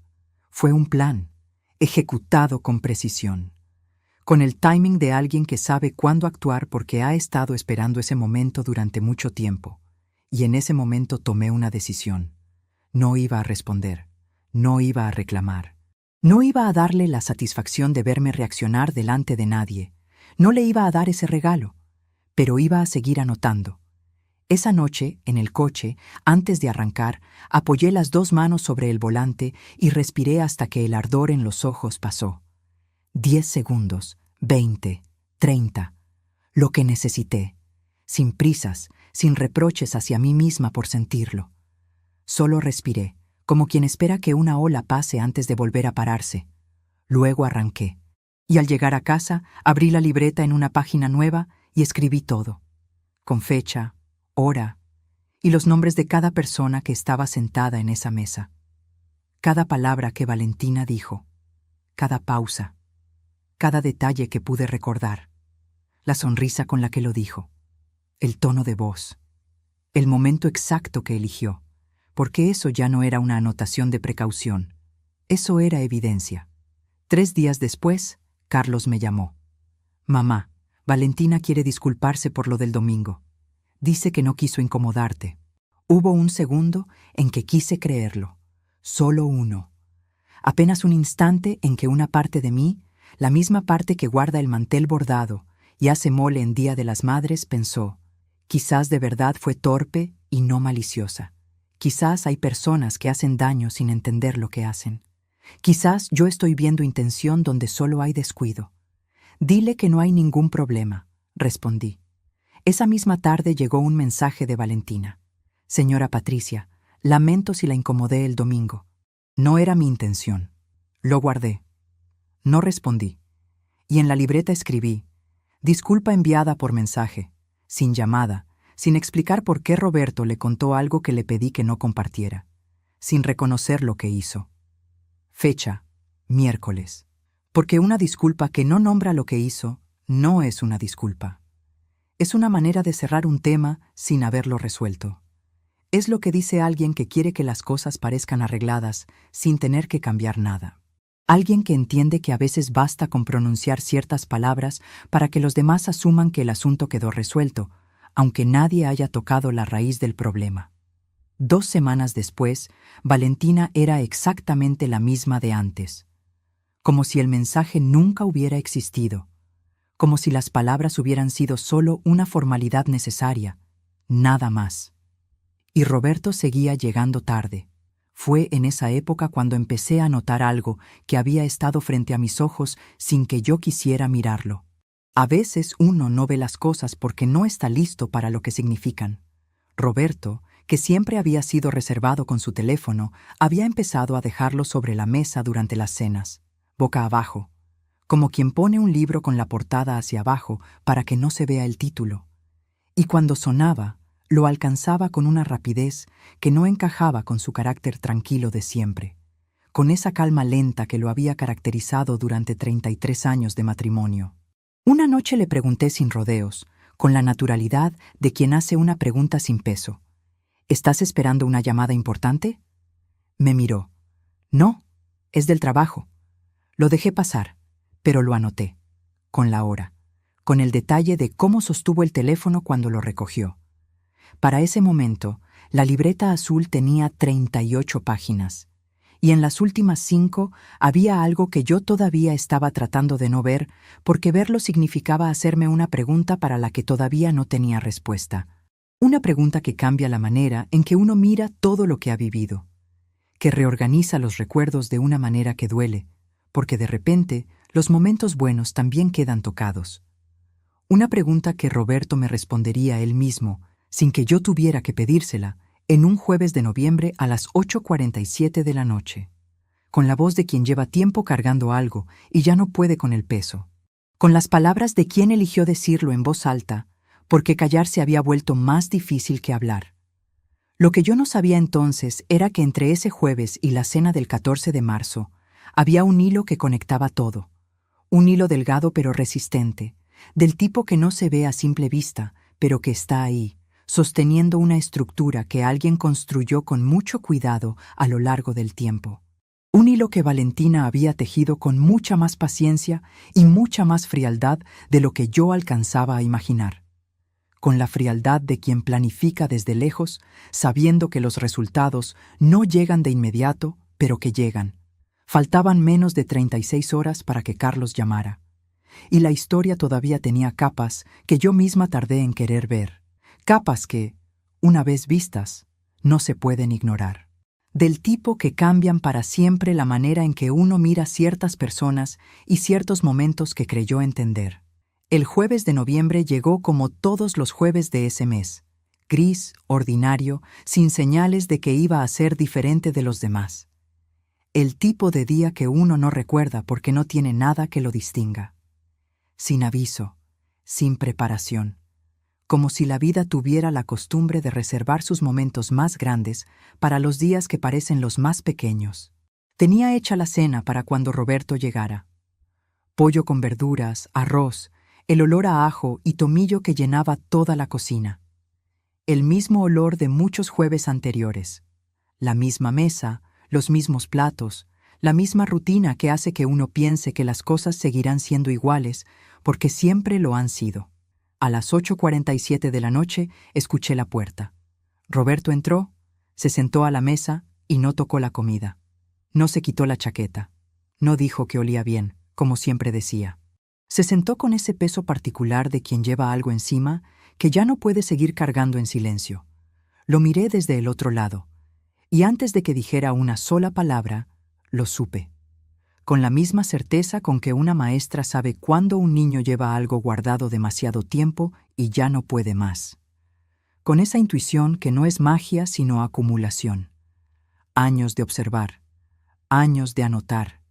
fue un plan, ejecutado con precisión, con el timing de alguien que sabe cuándo actuar porque ha estado esperando ese momento durante mucho tiempo. Y en ese momento tomé una decisión. No iba a responder, no iba a reclamar, no iba a darle la satisfacción de verme reaccionar delante de nadie, no le iba a dar ese regalo, pero iba a seguir anotando. Esa noche, en el coche, antes de arrancar, apoyé las dos manos sobre el volante y respiré hasta que el ardor en los ojos pasó. 10 segundos, 20, 30, lo que necesité, sin prisas, sin reproches hacia mí misma por sentirlo. Solo respiré, como quien espera que una ola pase antes de volver a pararse. Luego arranqué, y al llegar a casa, abrí la libreta en una página nueva y escribí todo, con fecha, hora y los nombres de cada persona que estaba sentada en esa mesa. Cada palabra que Valentina dijo, cada pausa, cada detalle que pude recordar, la sonrisa con la que lo dijo, el tono de voz, el momento exacto que eligió, porque eso ya no era una anotación de precaución, eso era evidencia. 3 días después, Carlos me llamó. Mamá, Valentina quiere disculparse por lo del domingo. Dice que no quiso incomodarte. Hubo un segundo en que quise creerlo. Solo uno. Apenas un instante en que una parte de mí, la misma parte que guarda el mantel bordado y hace mole en Día de las Madres, pensó, quizás de verdad fue torpe y no maliciosa. Quizás hay personas que hacen daño sin entender lo que hacen. Quizás yo estoy viendo intención donde solo hay descuido. Dile que no hay ningún problema, respondí. Esa misma tarde llegó un mensaje de Valentina. Señora Patricia, lamento si la incomodé el domingo. No era mi intención. Lo guardé. No respondí. Y en la libreta escribí, disculpa enviada por mensaje, sin llamada, sin explicar por qué Roberto le contó algo que le pedí que no compartiera, sin reconocer lo que hizo. Fecha, miércoles. Porque una disculpa que no nombra lo que hizo no es una disculpa. Es una manera de cerrar un tema sin haberlo resuelto. Es lo que dice alguien que quiere que las cosas parezcan arregladas sin tener que cambiar nada. Alguien que entiende que a veces basta con pronunciar ciertas palabras para que los demás asuman que el asunto quedó resuelto, aunque nadie haya tocado la raíz del problema. 2 semanas después, Valentina era exactamente la misma de antes. Como si el mensaje nunca hubiera existido. Como si las palabras hubieran sido solo una formalidad necesaria, nada más. Y Roberto seguía llegando tarde. Fue en esa época cuando empecé a notar algo que había estado frente a mis ojos sin que yo quisiera mirarlo. A veces uno no ve las cosas porque no está listo para lo que significan. Roberto, que siempre había sido reservado con su teléfono, había empezado a dejarlo sobre la mesa durante las cenas, boca abajo, como quien pone un libro con la portada hacia abajo para que no se vea el título. Y cuando sonaba, lo alcanzaba con una rapidez que no encajaba con su carácter tranquilo de siempre, con esa calma lenta que lo había caracterizado durante 33 años de matrimonio. Una noche le pregunté sin rodeos, con la naturalidad de quien hace una pregunta sin peso. ¿Estás esperando una llamada importante? Me miró. No, es del trabajo. Lo dejé pasar, pero lo anoté, con la hora, con el detalle de cómo sostuvo el teléfono cuando lo recogió. Para ese momento, la libreta azul tenía 38 páginas, y en las últimas 5 había algo que yo todavía estaba tratando de no ver, porque verlo significaba hacerme una pregunta para la que todavía no tenía respuesta. Una pregunta que cambia la manera en que uno mira todo lo que ha vivido, que reorganiza los recuerdos de una manera que duele, porque de repente los momentos buenos también quedan tocados. Una pregunta que Roberto me respondería él mismo, sin que yo tuviera que pedírsela, en un jueves de noviembre a las 8:47 de la noche, con la voz de quien lleva tiempo cargando algo y ya no puede con el peso, con las palabras de quien eligió decirlo en voz alta, porque callar se había vuelto más difícil que hablar. Lo que yo no sabía entonces era que entre ese jueves y la cena del 14 de marzo había un hilo que conectaba todo, un hilo delgado pero resistente, del tipo que no se ve a simple vista, pero que está ahí, sosteniendo una estructura que alguien construyó con mucho cuidado a lo largo del tiempo. Un hilo que Valentina había tejido con mucha más paciencia y mucha más frialdad de lo que yo alcanzaba a imaginar. Con la frialdad de quien planifica desde lejos, sabiendo que los resultados no llegan de inmediato, pero que llegan. Faltaban menos de 36 horas para que Carlos llamara. Y la historia todavía tenía capas que yo misma tardé en querer ver. Capas que, una vez vistas, no se pueden ignorar. Del tipo que cambian para siempre la manera en que uno mira ciertas personas y ciertos momentos que creyó entender. El jueves de noviembre llegó como todos los jueves de ese mes, gris, ordinario, sin señales de que iba a ser diferente de los demás. El tipo de día que uno no recuerda porque no tiene nada que lo distinga. Sin aviso, sin preparación, como si la vida tuviera la costumbre de reservar sus momentos más grandes para los días que parecen los más pequeños. Tenía hecha la cena para cuando Roberto llegara. Pollo con verduras, arroz, el olor a ajo y tomillo que llenaba toda la cocina. El mismo olor de muchos jueves anteriores. La misma mesa, los mismos platos, la misma rutina que hace que uno piense que las cosas seguirán siendo iguales, porque siempre lo han sido. A las 8:47 de la noche escuché la puerta. Roberto entró, se sentó a la mesa y no tocó la comida. No se quitó la chaqueta. No dijo que olía bien, como siempre decía. Se sentó con ese peso particular de quien lleva algo encima que ya no puede seguir cargando en silencio. Lo miré desde el otro lado, y antes de que dijera una sola palabra, lo supe. Con la misma certeza con que una maestra sabe cuándo un niño lleva algo guardado demasiado tiempo y ya no puede más. Con esa intuición que no es magia sino acumulación. Años de observar, años de anotar,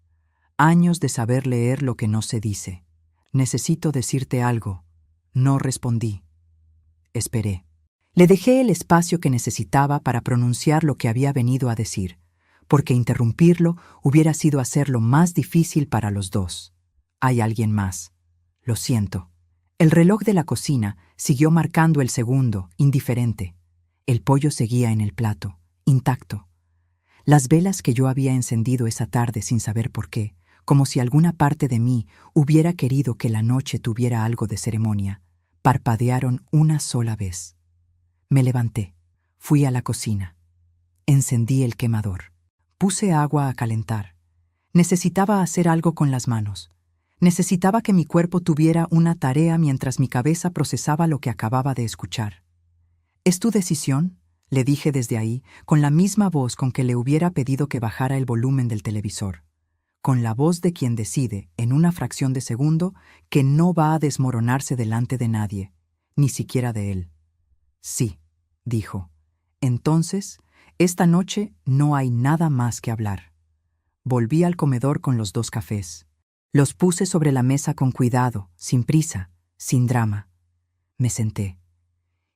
años de saber leer lo que no se dice. Necesito decirte algo. No respondí. Esperé. Le dejé el espacio que necesitaba para pronunciar lo que había venido a decir, porque interrumpirlo hubiera sido hacerlo más difícil para los dos. Hay alguien más. Lo siento. El reloj de la cocina siguió marcando el segundo, indiferente. El pollo seguía en el plato, intacto. Las velas que yo había encendido esa tarde sin saber por qué, como si alguna parte de mí hubiera querido que la noche tuviera algo de ceremonia, parpadearon una sola vez. Me levanté, fui a la cocina. Encendí el quemador. Puse agua a calentar. Necesitaba hacer algo con las manos. Necesitaba que mi cuerpo tuviera una tarea mientras mi cabeza procesaba lo que acababa de escuchar. «¿Es tu decisión?», le dije desde ahí, con la misma voz con que le hubiera pedido que bajara el volumen del televisor. Con la voz de quien decide, en una fracción de segundo, que no va a desmoronarse delante de nadie, ni siquiera de él. «Sí», dijo. «Entonces, esta noche no hay nada más que hablar». Volví al comedor con los 2 cafés. Los puse sobre la mesa con cuidado, sin prisa, sin drama. Me senté.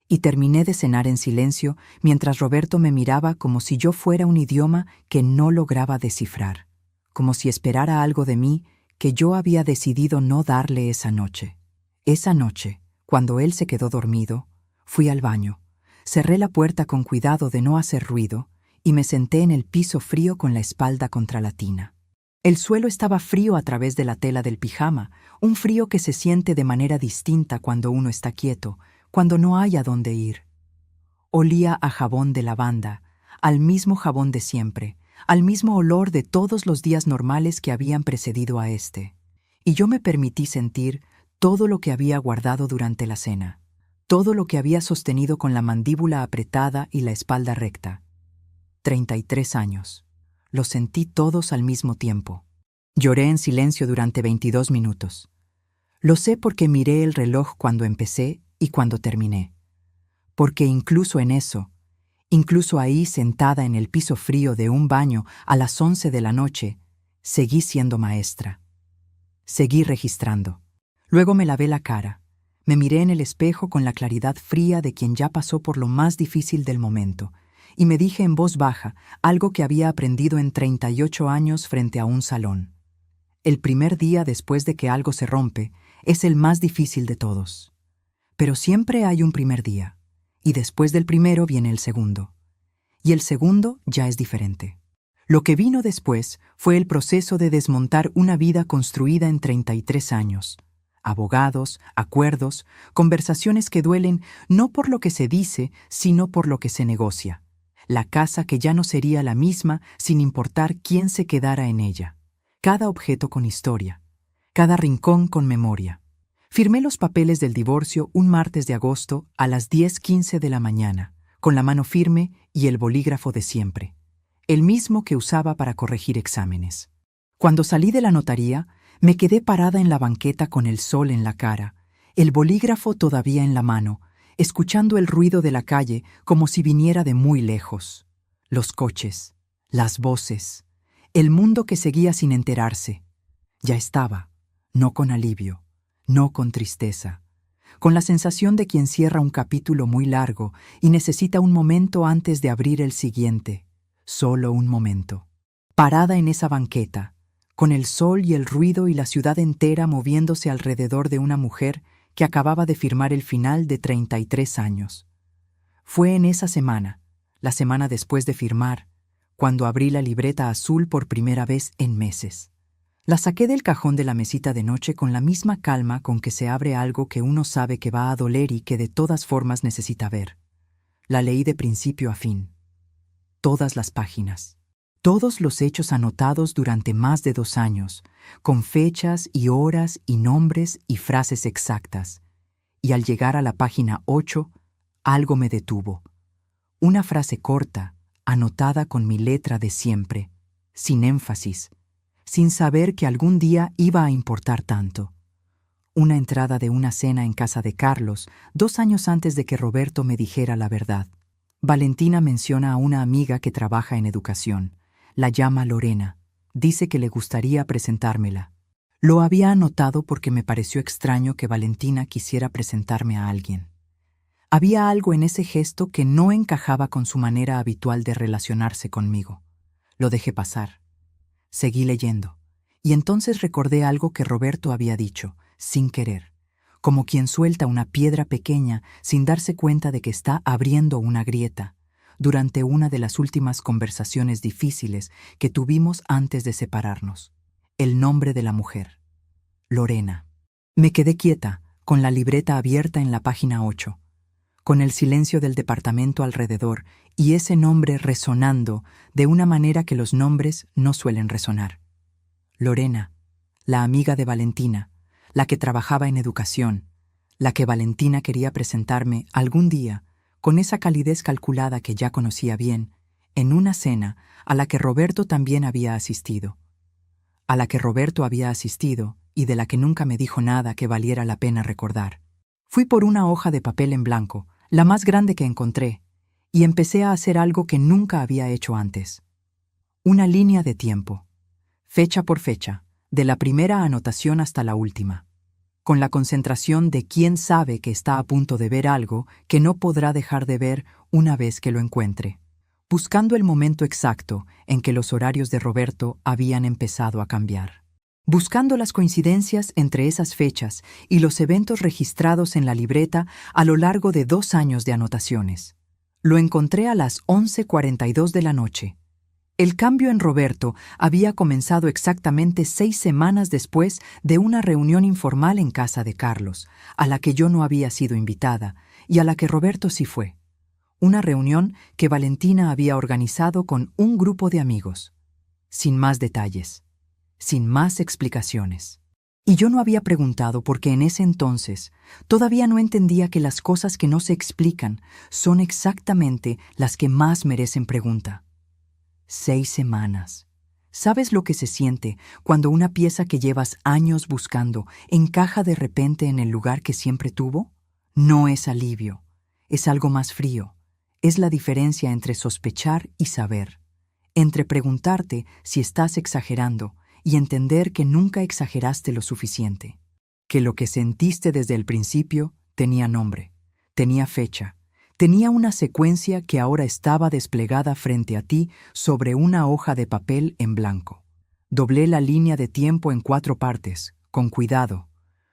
Y terminé de cenar en silencio mientras Roberto me miraba como si yo fuera un idioma que no lograba descifrar, como si esperara algo de mí que yo había decidido no darle esa noche. Esa noche, cuando él se quedó dormido, fui al baño, cerré la puerta con cuidado de no hacer ruido y me senté en el piso frío con la espalda contra la tina. El suelo estaba frío a través de la tela del pijama, un frío que se siente de manera distinta cuando uno está quieto, cuando no hay a dónde ir. Olía a jabón de lavanda, al mismo jabón de siempre, al mismo olor de todos los días normales que habían precedido a este. Y yo me permití sentir todo lo que había guardado durante la cena, todo lo que había sostenido con la mandíbula apretada y la espalda recta. 33 años. Los sentí todos al mismo tiempo. Lloré en silencio durante 22 minutos. Lo sé porque miré el reloj cuando empecé y cuando terminé. Porque incluso en eso, incluso ahí sentada en el piso frío de un baño a las 11 de la noche, seguí siendo maestra. Seguí registrando. Luego me lavé la cara. Me miré en el espejo con la claridad fría de quien ya pasó por lo más difícil del momento, y me dije en voz baja algo que había aprendido en 38 años frente a un salón. El primer día después de que algo se rompe es el más difícil de todos. Pero siempre hay un primer día, y después del primero viene el segundo. Y el segundo ya es diferente. Lo que vino después fue el proceso de desmontar una vida construida en 33 años. Abogados, acuerdos, conversaciones que duelen no por lo que se dice, sino por lo que se negocia. La casa que ya no sería la misma sin importar quién se quedara en ella. Cada objeto con historia. Cada rincón con memoria. Firmé los papeles del divorcio un martes de agosto a las 10:15 de la mañana, con la mano firme y el bolígrafo de siempre, el mismo que usaba para corregir exámenes. Cuando salí de la notaría, me quedé parada en la banqueta con el sol en la cara, el bolígrafo todavía en la mano, escuchando el ruido de la calle como si viniera de muy lejos. Los coches, las voces, el mundo que seguía sin enterarse. Ya estaba, no con alivio, no con tristeza, con la sensación de quien cierra un capítulo muy largo y necesita un momento antes de abrir el siguiente, solo un momento. Parada en esa banqueta, con el sol y el ruido y la ciudad entera moviéndose alrededor de una mujer que acababa de firmar el final de 33 años. Fue en esa semana, la semana después de firmar, cuando abrí la libreta azul por primera vez en meses. La saqué del cajón de la mesita de noche con la misma calma con que se abre algo que uno sabe que va a doler y que de todas formas necesita ver. La leí de principio a fin. Todas las páginas. Todos los hechos anotados durante más de 2 años, con fechas y horas y nombres y frases exactas. Y al llegar a la página 8, algo me detuvo. Una frase corta, anotada con mi letra de siempre, sin énfasis, sin saber que algún día iba a importar tanto. Una entrada de una cena en casa de Carlos, 2 años antes de que Roberto me dijera la verdad. Valentina menciona a una amiga que trabaja en educación. La llama Lorena. Dice que le gustaría presentármela. Lo había anotado porque me pareció extraño que Valentina quisiera presentarme a alguien. Había algo en ese gesto que no encajaba con su manera habitual de relacionarse conmigo. Lo dejé pasar. Seguí leyendo, y entonces recordé algo que Roberto había dicho, sin querer, como quien suelta una piedra pequeña sin darse cuenta de que está abriendo una grieta, durante una de las últimas conversaciones difíciles que tuvimos antes de separarnos. El nombre de la mujer. Lorena. Me quedé quieta, con la libreta abierta en la página 8, con el silencio del departamento alrededor y ese nombre resonando de una manera que los nombres no suelen resonar. Lorena, la amiga de Valentina, la que trabajaba en educación, la que Valentina quería presentarme algún día, con esa calidez calculada que ya conocía bien, en una cena a la que Roberto también había asistido. A la que Roberto había asistido y de la que nunca me dijo nada que valiera la pena recordar. Fui por una hoja de papel en blanco, la más grande que encontré, y empecé a hacer algo que nunca había hecho antes. Una línea de tiempo, fecha por fecha, de la primera anotación hasta la última, con la concentración de quien sabe que está a punto de ver algo que no podrá dejar de ver una vez que lo encuentre, buscando el momento exacto en que los horarios de Roberto habían empezado a cambiar. Buscando las coincidencias entre esas fechas y los eventos registrados en la libreta a lo largo de 2 años de anotaciones. Lo encontré a las 11:42 de la noche. El cambio en Roberto había comenzado exactamente 6 semanas después de una reunión informal en casa de Carlos, a la que yo no había sido invitada y a la que Roberto sí fue. Una reunión que Valentina había organizado con un grupo de amigos. Sin más detalles, sin más explicaciones. Y yo no había preguntado porque en ese entonces todavía no entendía que las cosas que no se explican son exactamente las que más merecen pregunta. 6 semanas. ¿Sabes lo que se siente cuando una pieza que llevas años buscando encaja de repente en el lugar que siempre tuvo? No es alivio, es algo más frío. Es la diferencia entre sospechar y saber, entre preguntarte si estás exagerando y entender que nunca exageraste lo suficiente, que lo que sentiste desde el principio tenía nombre, tenía fecha, tenía una secuencia que ahora estaba desplegada frente a ti sobre una hoja de papel en blanco. Doblé la línea de tiempo en 4 partes, con cuidado,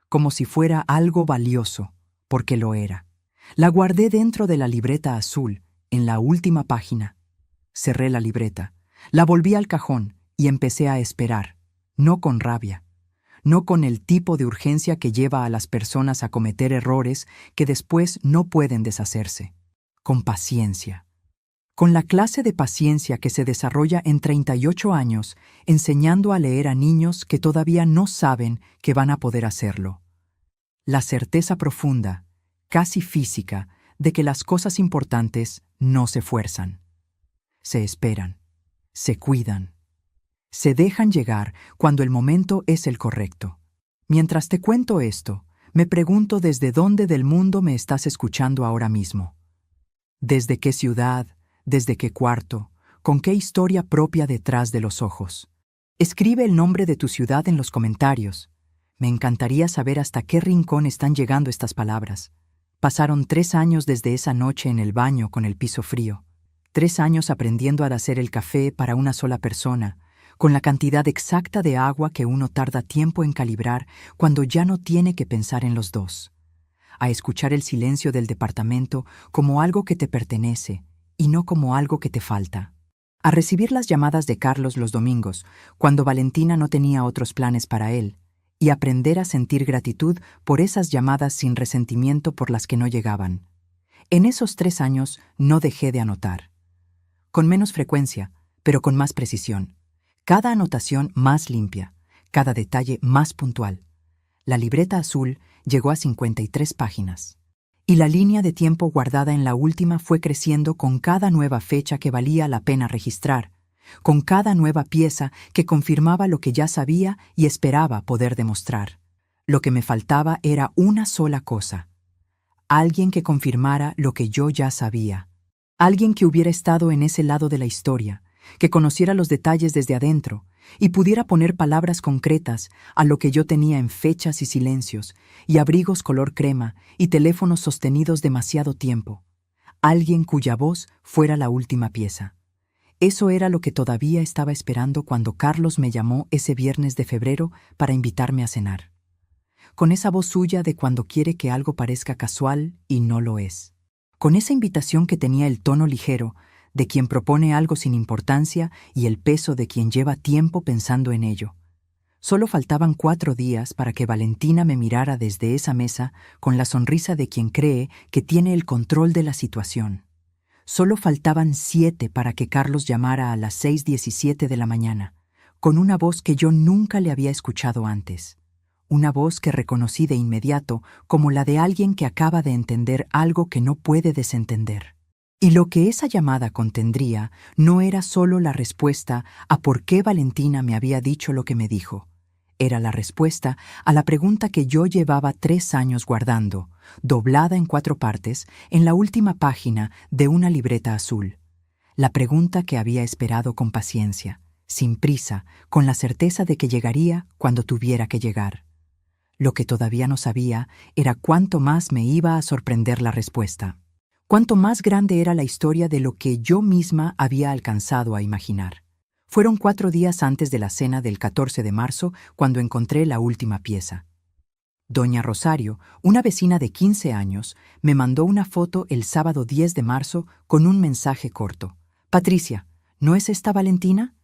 como si fuera algo valioso, porque lo era. La guardé dentro de la libreta azul, en la última página. Cerré la libreta, la volví al cajón y empecé a esperar. No con rabia, no con el tipo de urgencia que lleva a las personas a cometer errores que después no pueden deshacerse. Con paciencia. Con la clase de paciencia que se desarrolla en 38 años enseñando a leer a niños que todavía no saben que van a poder hacerlo. La certeza profunda, casi física, de que las cosas importantes no se fuerzan. Se esperan, se cuidan. Se dejan llegar cuando el momento es el correcto. Mientras te cuento esto, me pregunto desde dónde del mundo me estás escuchando ahora mismo. ¿Desde qué ciudad? ¿Desde qué cuarto? ¿Con qué historia propia detrás de los ojos? Escribe el nombre de tu ciudad en los comentarios. Me encantaría saber hasta qué rincón están llegando estas palabras. Pasaron 3 años desde esa noche en el baño con el piso frío. 3 años aprendiendo a hacer el café para una sola persona, con la cantidad exacta de agua que uno tarda tiempo en calibrar cuando ya no tiene que pensar en los dos. A escuchar el silencio del departamento como algo que te pertenece y no como algo que te falta. A recibir las llamadas de Carlos los domingos, cuando Valentina no tenía otros planes para él, y aprender a sentir gratitud por esas llamadas sin resentimiento por las que no llegaban. En esos 3 años no dejé de anotar. Con menos frecuencia, pero con más precisión. Cada anotación más limpia, cada detalle más puntual. La libreta azul llegó a 53 páginas. Y la línea de tiempo guardada en la última fue creciendo con cada nueva fecha que valía la pena registrar, con cada nueva pieza que confirmaba lo que ya sabía y esperaba poder demostrar. Lo que me faltaba era una sola cosa. Alguien que confirmara lo que yo ya sabía. Alguien que hubiera estado en ese lado de la historia, que conociera los detalles desde adentro y pudiera poner palabras concretas a lo que yo tenía en fechas y silencios, y abrigos color crema y teléfonos sostenidos demasiado tiempo. Alguien cuya voz fuera la última pieza. Eso era lo que todavía estaba esperando cuando Carlos me llamó ese viernes de febrero para invitarme a cenar. Con esa voz suya de cuando quiere que algo parezca casual y no lo es. Con esa invitación que tenía el tono ligero de quien propone algo sin importancia y el peso de quien lleva tiempo pensando en ello. Solo faltaban 4 días para que Valentina me mirara desde esa mesa con la sonrisa de quien cree que tiene el control de la situación. Solo faltaban 7 para que Carlos llamara a las 6:17 de la mañana, con una voz que yo nunca le había escuchado antes. Una voz que reconocí de inmediato como la de alguien que acaba de entender algo que no puede desentender. Y lo que esa llamada contendría no era solo la respuesta a por qué Valentina me había dicho lo que me dijo. Era la respuesta a la pregunta que yo llevaba 3 años guardando, doblada en 4 partes, en la última página de una libreta azul. La pregunta que había esperado con paciencia, sin prisa, con la certeza de que llegaría cuando tuviera que llegar. Lo que todavía no sabía era cuánto más me iba a sorprender la respuesta. Cuánto más grande era la historia de lo que yo misma había alcanzado a imaginar. Fueron 4 días antes de la cena del 14 de marzo cuando encontré la última pieza. Doña Rosario, una vecina de 15 años, me mandó una foto el sábado 10 de marzo con un mensaje corto. «Patricia, ¿no es esta Valentina?»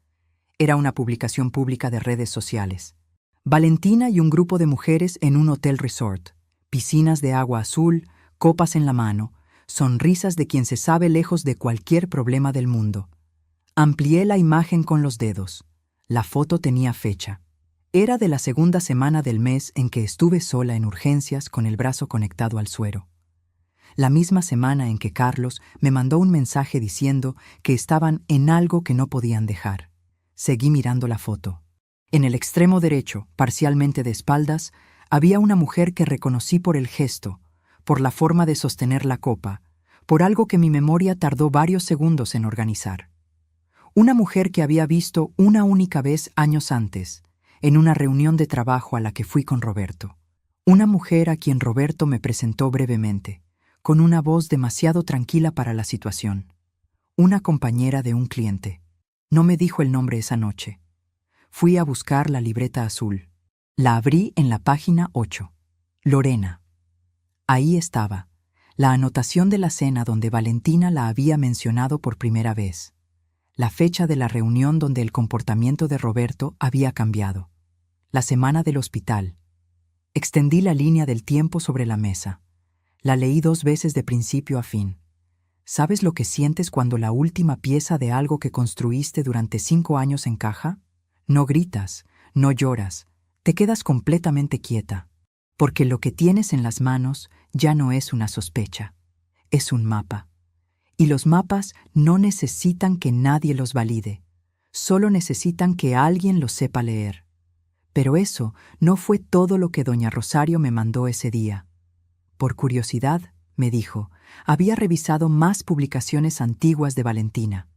Era una publicación pública de redes sociales. Valentina y un grupo de mujeres en un hotel resort. Piscinas de agua azul, copas en la mano, sonrisas de quien se sabe lejos de cualquier problema del mundo. Amplié la imagen con los dedos. La foto tenía fecha. Era de la segunda semana del mes en que estuve sola en urgencias con el brazo conectado al suero. La misma semana en que Carlos me mandó un mensaje diciendo que estaban en algo que no podían dejar. Seguí mirando la foto. En el extremo derecho, parcialmente de espaldas, había una mujer que reconocí por el gesto, por la forma de sostener la copa, por algo que mi memoria tardó varios segundos en organizar. Una mujer que había visto una única vez años antes, en una reunión de trabajo a la que fui con Roberto. Una mujer a quien Roberto me presentó brevemente, con una voz demasiado tranquila para la situación. Una compañera de un cliente. No me dijo el nombre esa noche. Fui a buscar la libreta azul. La abrí en la página 8. Lorena. Ahí estaba, la anotación de la cena donde Valentina la había mencionado por primera vez. La fecha de la reunión donde el comportamiento de Roberto había cambiado. La semana del hospital. Extendí la línea del tiempo sobre la mesa. La leí 2 veces de principio a fin. ¿Sabes lo que sientes cuando la última pieza de algo que construiste durante 5 años encaja? No gritas, no lloras, te quedas completamente quieta, porque lo que tienes en las manos ya no es una sospecha, es un mapa. Y los mapas no necesitan que nadie los valide, solo necesitan que alguien los sepa leer. Pero eso no fue todo lo que doña Rosario me mandó ese día. Por curiosidad, me dijo, había revisado más publicaciones antiguas de Valentina,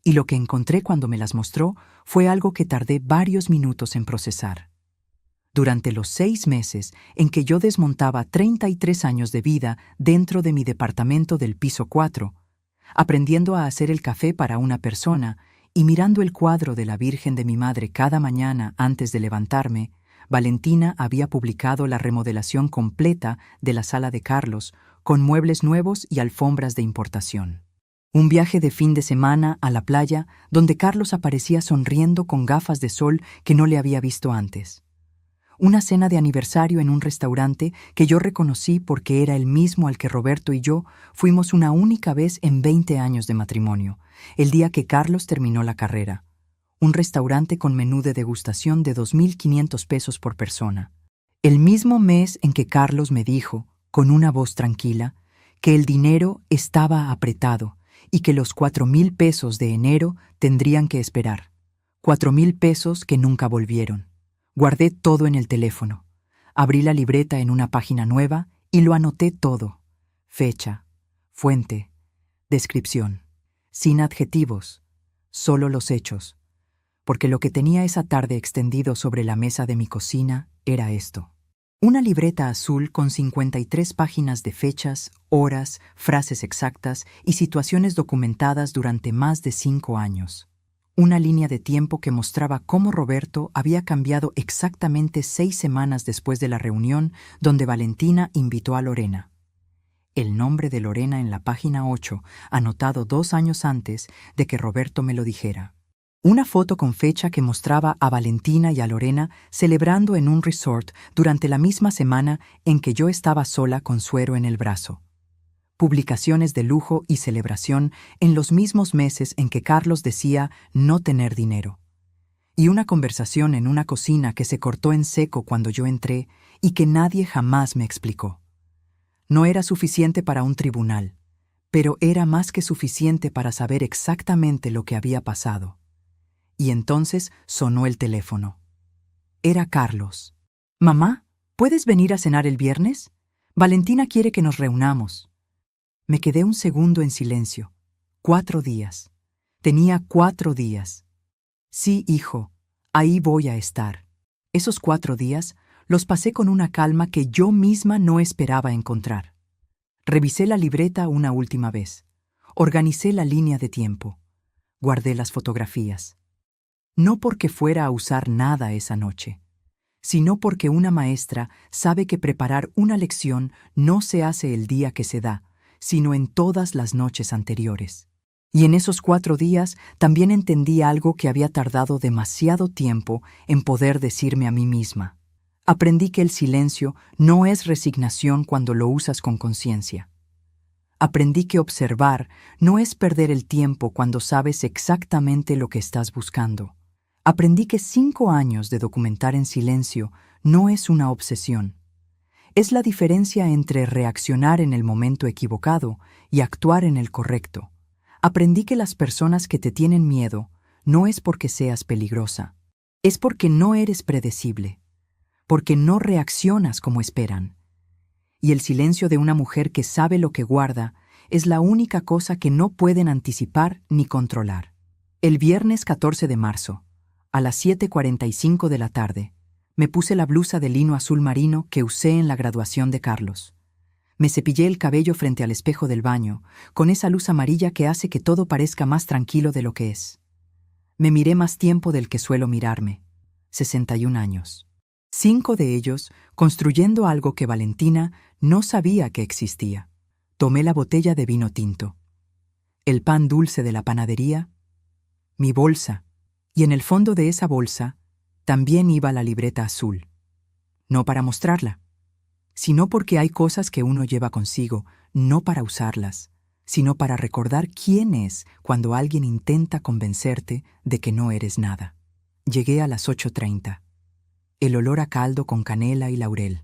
y lo que encontré cuando me las mostró fue algo que tardé varios minutos en procesar. Durante los 6 meses en que yo desmontaba 33 años de vida dentro de mi departamento del piso 4, aprendiendo a hacer el café para una persona y mirando el cuadro de la Virgen de mi madre cada mañana antes de levantarme, Valentina había publicado la remodelación completa de la sala de Carlos, con muebles nuevos y alfombras de importación. Un viaje de fin de semana a la playa donde Carlos aparecía sonriendo con gafas de sol que no le había visto antes. Una cena de aniversario en un restaurante que yo reconocí porque era el mismo al que Roberto y yo fuimos una única vez en 20 años de matrimonio, el día que Carlos terminó la carrera. Un restaurante con menú de degustación de 2.500 pesos por persona. El mismo mes en que Carlos me dijo, con una voz tranquila, que el dinero estaba apretado y que los 4,000 pesos de enero tendrían que esperar. 4,000 pesos que nunca volvieron. Guardé todo en el teléfono. Abrí la libreta en una página nueva y lo anoté todo. Fecha, fuente, descripción. Sin adjetivos, solo los hechos. Porque lo que tenía esa tarde extendido sobre la mesa de mi cocina era esto. Una libreta azul con 53 páginas de fechas, horas, frases exactas y situaciones documentadas durante más de 5 años. Una línea de tiempo que mostraba cómo Roberto había cambiado exactamente 6 semanas después de la reunión donde Valentina invitó a Lorena. El nombre de Lorena en la página 8, anotado 2 años antes de que Roberto me lo dijera. Una foto con fecha que mostraba a Valentina y a Lorena celebrando en un resort durante la misma semana en que yo estaba sola con suero en el brazo. Publicaciones de lujo y celebración en los mismos meses en que Carlos decía no tener dinero. Y una conversación en una cocina que se cortó en seco cuando yo entré y que nadie jamás me explicó. No era suficiente para un tribunal, pero era más que suficiente para saber exactamente lo que había pasado. Y entonces sonó el teléfono. Era Carlos. «Mamá, ¿puedes venir a cenar el viernes? Valentina quiere que nos reunamos». Me quedé un segundo en silencio. 4 días. Tenía 4 días. Sí, hijo, ahí voy a estar. Esos 4 días los pasé con una calma que yo misma no esperaba encontrar. Revisé la libreta una última vez. Organicé la línea de tiempo. Guardé las fotografías. No porque fuera a usar nada esa noche, sino porque una maestra sabe que preparar una lección no se hace el día que se da, sino en todas las noches anteriores. Y en esos 4 días también entendí algo que había tardado demasiado tiempo en poder decirme a mí misma. Aprendí que el silencio no es resignación cuando lo usas con conciencia. Aprendí que observar no es perder el tiempo cuando sabes exactamente lo que estás buscando. Aprendí que 5 años de documentar en silencio no es una obsesión. Es la diferencia entre reaccionar en el momento equivocado y actuar en el correcto. Aprendí que las personas que te tienen miedo no es porque seas peligrosa, es porque no eres predecible, porque no reaccionas como esperan. Y el silencio de una mujer que sabe lo que guarda es la única cosa que no pueden anticipar ni controlar. El viernes 14 de marzo, a las 7:45 de la tarde, me puse la blusa de lino azul marino que usé en la graduación de Carlos. Me cepillé el cabello frente al espejo del baño, con esa luz amarilla que hace que todo parezca más tranquilo de lo que es. Me miré más tiempo del que suelo mirarme, 61 años. 5 de ellos construyendo algo que Valentina no sabía que existía. Tomé la botella de vino tinto, el pan dulce de la panadería, mi bolsa, y en el fondo de esa bolsa también iba la libreta azul. No para mostrarla, sino porque hay cosas que uno lleva consigo, no para usarlas, sino para recordar quién es cuando alguien intenta convencerte de que no eres nada. Llegué a las 8:30. El olor a caldo con canela y laurel,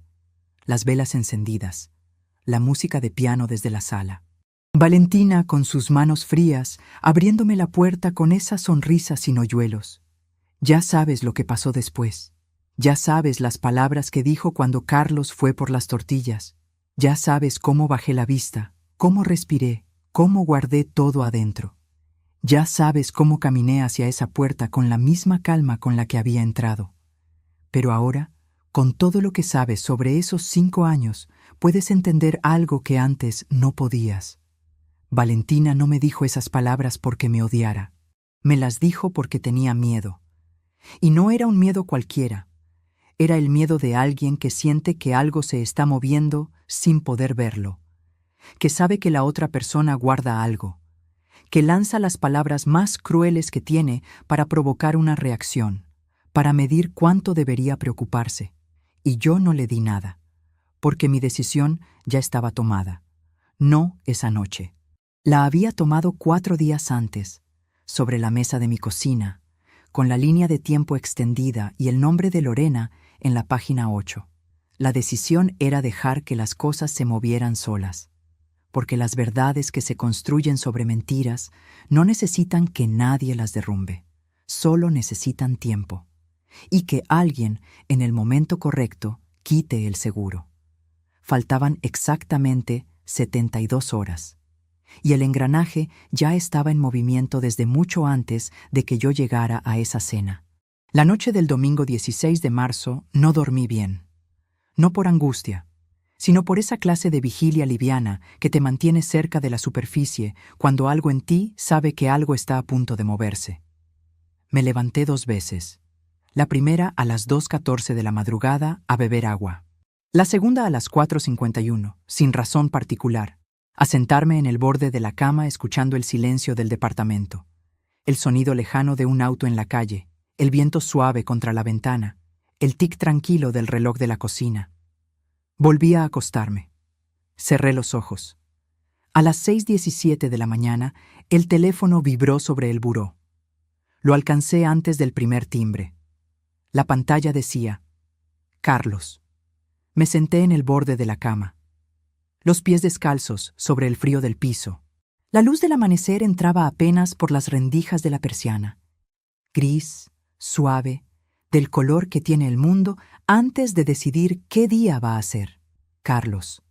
las velas encendidas, la música de piano desde la sala. Valentina con sus manos frías, abriéndome la puerta con esa sonrisa sin hoyuelos. Ya sabes lo que pasó después. Ya sabes las palabras que dijo cuando Carlos fue por las tortillas. Ya sabes cómo bajé la vista, cómo respiré, cómo guardé todo adentro. Ya sabes cómo caminé hacia esa puerta con la misma calma con la que había entrado. Pero ahora, con todo lo que sabes sobre esos 5 años, puedes entender algo que antes no podías. Valentina no me dijo esas palabras porque me odiara. Me las dijo porque tenía miedo. Y no era un miedo cualquiera. Era el miedo de alguien que siente que algo se está moviendo sin poder verlo, que sabe que la otra persona guarda algo, que lanza las palabras más crueles que tiene para provocar una reacción, para medir cuánto debería preocuparse. Y yo no le di nada, porque mi decisión ya estaba tomada. No esa noche. La había tomado 4 días antes, sobre la mesa de mi cocina, con la línea de tiempo extendida y el nombre de Lorena en la página 8. La decisión era dejar que las cosas se movieran solas, porque las verdades que se construyen sobre mentiras no necesitan que nadie las derrumbe, solo necesitan tiempo, y que alguien, en el momento correcto, quite el seguro. Faltaban exactamente 72 horas. Y el engranaje ya estaba en movimiento desde mucho antes de que yo llegara a esa cena. La noche del domingo 16 de marzo no dormí bien. No por angustia, sino por esa clase de vigilia liviana que te mantiene cerca de la superficie cuando algo en ti sabe que algo está a punto de moverse. Me levanté 2 veces. La primera a las 2:14 de la madrugada a beber agua. La segunda a las 4:51, sin razón particular, a sentarme en el borde de la cama escuchando el silencio del departamento, el sonido lejano de un auto en la calle, el viento suave contra la ventana, el tic tranquilo del reloj de la cocina. Volví a acostarme. Cerré los ojos. A las 6:17 de la mañana, el teléfono vibró sobre el buró. Lo alcancé antes del primer timbre. La pantalla decía: Carlos. Me senté en el borde de la cama, los pies descalzos sobre el frío del piso. La luz del amanecer entraba apenas por las rendijas de la persiana, gris, suave, del color que tiene el mundo antes de decidir qué día va a ser. Carlos.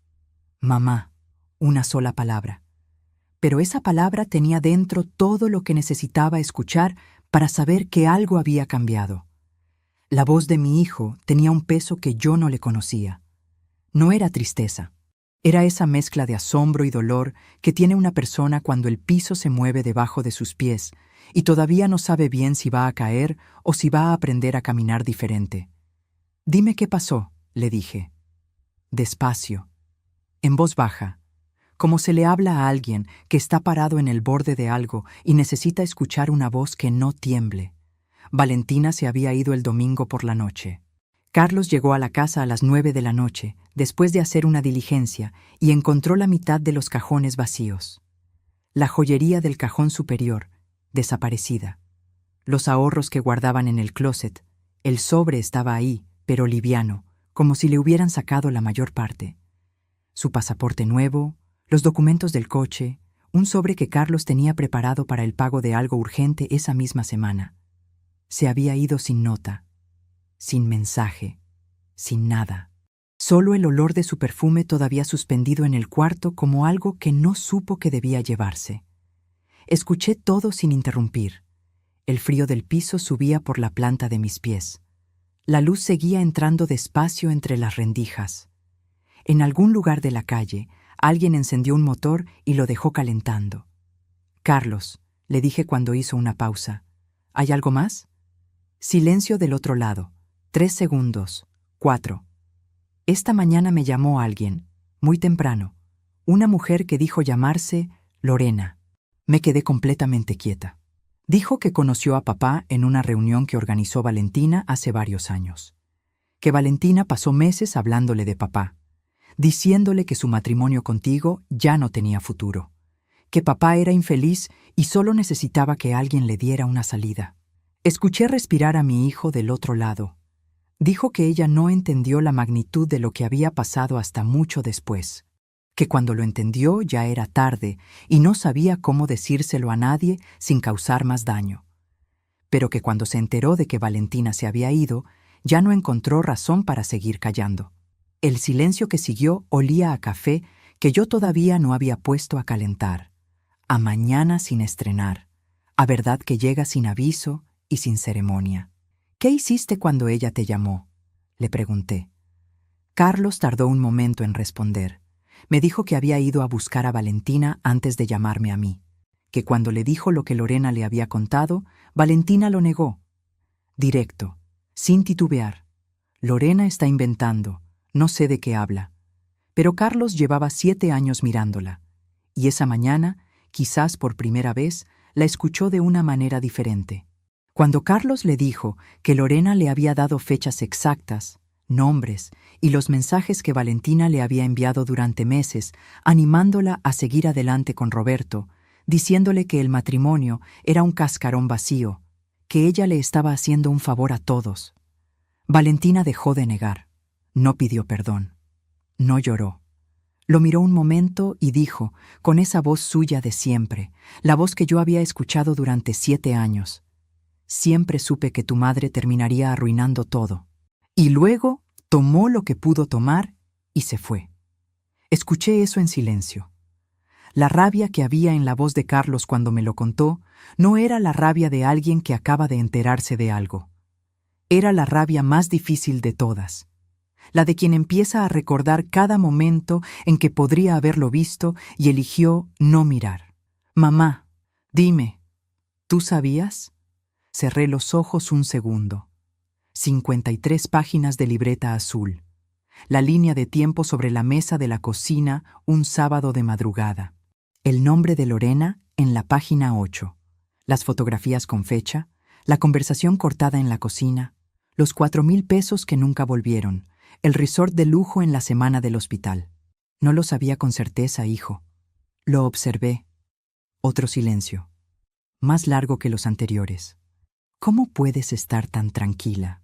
Mamá. Una sola palabra. Pero esa palabra tenía dentro todo lo que necesitaba escuchar para saber que algo había cambiado. La voz de mi hijo tenía un peso que yo no le conocía. No era tristeza. Era esa mezcla de asombro y dolor que tiene una persona cuando el piso se mueve debajo de sus pies y todavía no sabe bien si va a caer o si va a aprender a caminar diferente. Dime qué pasó, le dije. Despacio, en voz baja, como se le habla a alguien que está parado en el borde de algo y necesita escuchar una voz que no tiemble. Valentina se había ido el domingo por la noche. Carlos llegó a la casa a las 9 de la noche, después de hacer una diligencia, y encontró la mitad de los cajones vacíos. La joyería del cajón superior, desaparecida. Los ahorros que guardaban en el closet. El sobre estaba ahí, pero liviano, como si le hubieran sacado la mayor parte. Su pasaporte nuevo, los documentos del coche, un sobre que Carlos tenía preparado para el pago de algo urgente esa misma semana. Se había ido sin nota, sin mensaje, sin nada. Solo el olor de su perfume todavía suspendido en el cuarto como algo que no supo que debía llevarse. Escuché todo sin interrumpir. El frío del piso subía por la planta de mis pies. La luz seguía entrando despacio entre las rendijas. En algún lugar de la calle, alguien encendió un motor y lo dejó calentando. «Carlos», le dije cuando hizo una pausa. «¿Hay algo más?» Silencio del otro lado. 3 segundos. 4. Esta mañana me llamó alguien, muy temprano. Una mujer que dijo llamarse Lorena. Me quedé completamente quieta. Dijo que conoció a papá en una reunión que organizó Valentina hace varios años. Que Valentina pasó meses hablándole de papá, diciéndole que su matrimonio contigo ya no tenía futuro, que papá era infeliz y solo necesitaba que alguien le diera una salida. Escuché respirar a mi hijo del otro lado. Dijo que ella no entendió la magnitud de lo que había pasado hasta mucho después, que cuando lo entendió ya era tarde y no sabía cómo decírselo a nadie sin causar más daño. Pero que cuando se enteró de que Valentina se había ido, ya no encontró razón para seguir callando. El silencio que siguió olía a café que yo todavía no había puesto a calentar, a mañana sin estrenar, a verdad que llega sin aviso y sin ceremonia. «¿Qué hiciste cuando ella te llamó?», le pregunté. Carlos tardó un momento en responder. Me dijo que había ido a buscar a Valentina antes de llamarme a mí, que cuando le dijo lo que Lorena le había contado, Valentina lo negó. Directo, sin titubear. «Lorena está inventando, no sé de qué habla». Pero Carlos llevaba 7 años mirándola, y esa mañana, quizás por primera vez, la escuchó de una manera diferente. Cuando Carlos le dijo que Lorena le había dado fechas exactas, nombres y los mensajes que Valentina le había enviado durante meses, animándola a seguir adelante con Roberto, diciéndole que el matrimonio era un cascarón vacío, que ella le estaba haciendo un favor a todos. Valentina dejó de negar, no pidió perdón, no lloró. Lo miró un momento y dijo, con esa voz suya de siempre, la voz que yo había escuchado durante 7 años, «Siempre supe que tu madre terminaría arruinando todo». Y luego tomó lo que pudo tomar y se fue. Escuché eso en silencio. La rabia que había en la voz de Carlos cuando me lo contó no era la rabia de alguien que acaba de enterarse de algo. Era la rabia más difícil de todas, la de quien empieza a recordar cada momento en que podría haberlo visto y eligió no mirar. «Mamá, dime, ¿tú sabías?». Cerré los ojos un segundo. 53 páginas de libreta azul. La línea de tiempo sobre la mesa de la cocina un sábado de madrugada. El nombre de Lorena en la página 8. Las fotografías con fecha, la conversación cortada en la cocina, los 4,000 pesos que nunca volvieron, el resort de lujo en la semana del hospital. No lo sabía con certeza, hijo. Lo observé. Otro silencio, más largo que los anteriores. «¿Cómo puedes estar tan tranquila?».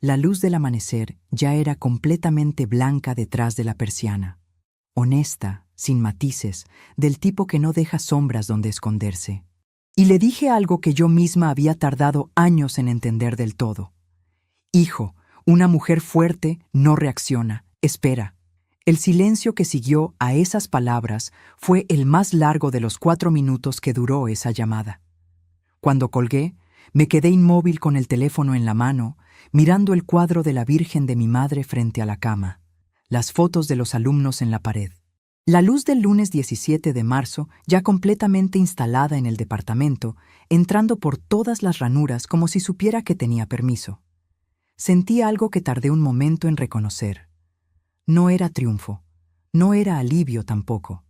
La luz del amanecer ya era completamente blanca detrás de la persiana, honesta, sin matices, del tipo que no deja sombras donde esconderse. Y le dije algo que yo misma había tardado años en entender del todo. «Hijo, una mujer fuerte no reacciona, espera». El silencio que siguió a esas palabras fue el más largo de los 4 minutos que duró esa llamada. Cuando colgué, me quedé inmóvil con el teléfono en la mano, mirando el cuadro de la Virgen de mi madre frente a la cama, las fotos de los alumnos en la pared. La luz del lunes 17 de marzo, ya completamente instalada en el departamento, entrando por todas las ranuras como si supiera que tenía permiso. Sentí algo que tardé un momento en reconocer. No era triunfo, no era alivio tampoco.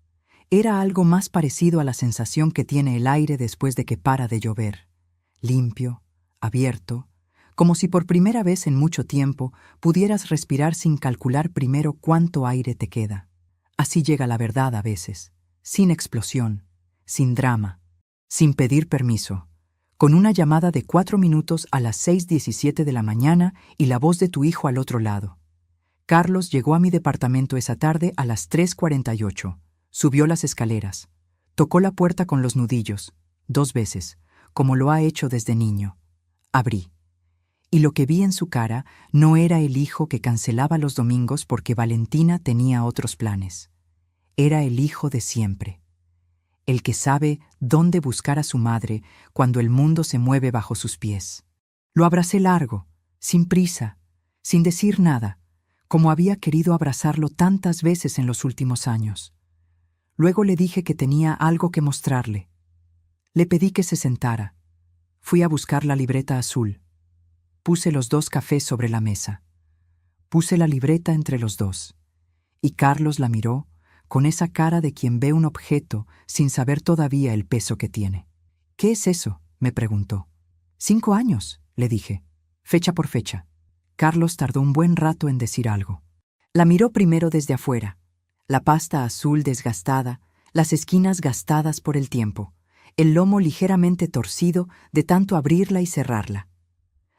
Era algo más parecido a la sensación que tiene el aire después de que para de llover. Limpio, abierto, como si por primera vez en mucho tiempo pudieras respirar sin calcular primero cuánto aire te queda. Así llega la verdad a veces, sin explosión, sin drama, sin pedir permiso, con una llamada de 4 minutos a las 6:17 de la mañana y la voz de tu hijo al otro lado. Carlos llegó a mi departamento esa tarde a las 3:48. Subió las escaleras. Tocó la puerta con los nudillos, 2 veces, como lo ha hecho desde niño. Abrí. Y lo que vi en su cara no era el hijo que cancelaba los domingos porque Valentina tenía otros planes. Era el hijo de siempre. El que sabe dónde buscar a su madre cuando el mundo se mueve bajo sus pies. Lo abracé largo, sin prisa, sin decir nada, como había querido abrazarlo tantas veces en los últimos años. Luego le dije que tenía algo que mostrarle. Le pedí que se sentara. Fui a buscar la libreta azul. Puse los 2 cafés sobre la mesa. Puse la libreta entre los dos. Y Carlos la miró con esa cara de quien ve un objeto sin saber todavía el peso que tiene. «¿Qué es eso?», me preguntó. 5 años, le dije, fecha por fecha. Carlos tardó un buen rato en decir algo. La miró primero desde afuera. La pasta azul desgastada, las esquinas gastadas por el tiempo, el lomo ligeramente torcido de tanto abrirla y cerrarla.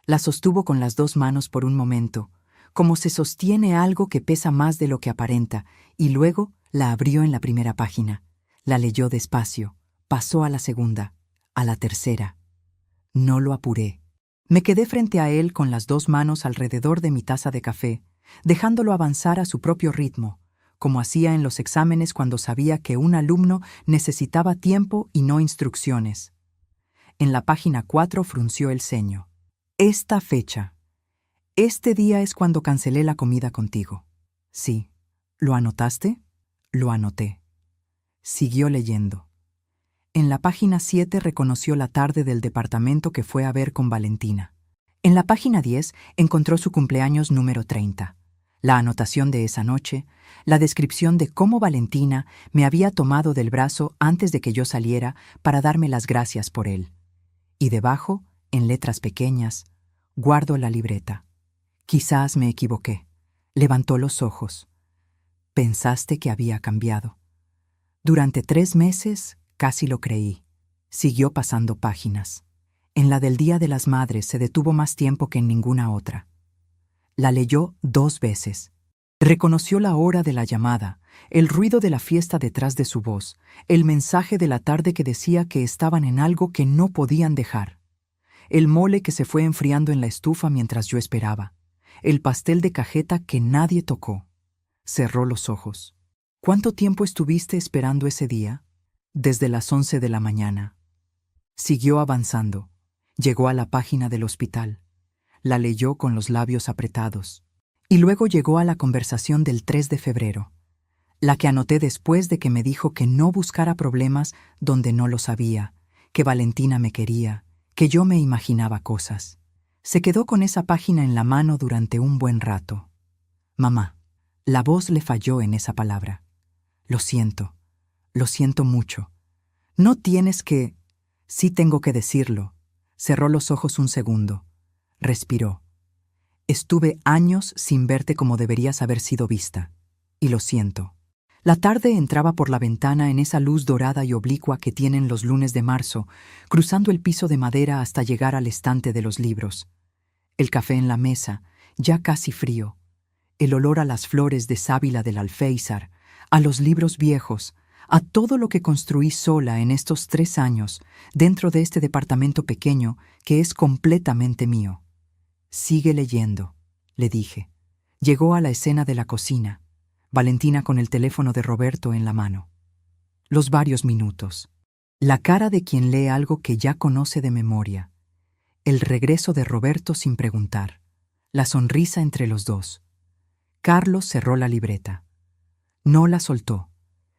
La sostuvo con las 2 manos por un momento, como se sostiene algo que pesa más de lo que aparenta, y luego la abrió en la primera página. La leyó despacio, pasó a la segunda, a la tercera. No lo apuré. Me quedé frente a él con las 2 manos alrededor de mi taza de café, dejándolo avanzar a su propio ritmo, como hacía en los exámenes cuando sabía que un alumno necesitaba tiempo y no instrucciones. En la página 4 frunció el ceño. Esta fecha. Este día es cuando cancelé la comida contigo. Sí. ¿Lo anotaste? Lo anoté. Siguió leyendo. En la página 7 reconoció la tarde del departamento que fue a ver con Valentina. En la página 10 encontró su cumpleaños número 30. La anotación de esa noche, la descripción de cómo Valentina me había tomado del brazo antes de que yo saliera para darme las gracias por él. Y debajo, en letras pequeñas, guardo la libreta. Quizás me equivoqué. Levantó los ojos. Pensaste que había cambiado. Durante 3 meses casi lo creí. Siguió pasando páginas. En la del Día de las Madres se detuvo más tiempo que en ninguna otra. La leyó 2 veces. Reconoció la hora de la llamada, el ruido de la fiesta detrás de su voz, el mensaje de la tarde que decía que estaban en algo que no podían dejar. El mole que se fue enfriando en la estufa mientras yo esperaba. El pastel de cajeta que nadie tocó. Cerró los ojos. ¿Cuánto tiempo estuviste esperando ese día? Desde las 11 de la mañana. Siguió avanzando. Llegó a la página del hospital. La leyó con los labios apretados. Y luego llegó a la conversación del 3 de febrero. La que anoté después de que me dijo que no buscara problemas donde no los había, que Valentina me quería, que yo me imaginaba cosas. Se quedó con esa página en la mano durante un buen rato. Mamá. La voz le falló en esa palabra. Lo siento mucho. No tienes que... Sí tengo que decirlo. Cerró los ojos un segundo. Respiró. Estuve años sin verte como deberías haber sido vista. Y lo siento. La tarde entraba por la ventana en esa luz dorada y oblicua que tienen los lunes de marzo, cruzando el piso de madera hasta llegar al estante de los libros. El café en la mesa, ya casi frío. El olor a las flores de sábila del alféizar, a los libros viejos, a todo lo que construí sola en estos 3 años, dentro de este departamento pequeño que es completamente mío. Sigue leyendo, le dije. Llegó a la escena de la cocina, Valentina con el teléfono de Roberto en la mano. Los varios minutos. La cara de quien lee algo que ya conoce de memoria. El regreso de Roberto sin preguntar. La sonrisa entre los dos. Carlos cerró la libreta. No la soltó.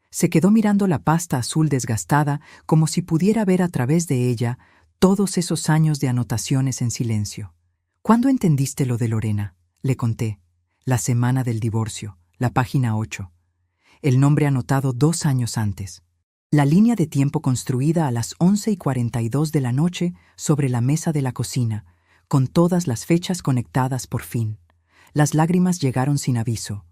Se quedó mirando la pasta azul desgastada como si pudiera ver a través de ella todos esos años de anotaciones en silencio. ¿Cuándo entendiste lo de Lorena? Le conté. La semana del divorcio, la página 8. El nombre anotado 2 años antes. La línea de tiempo construida a las 11:42 de la noche sobre la mesa de la cocina, con todas las fechas conectadas por fin. Las lágrimas llegaron sin aviso.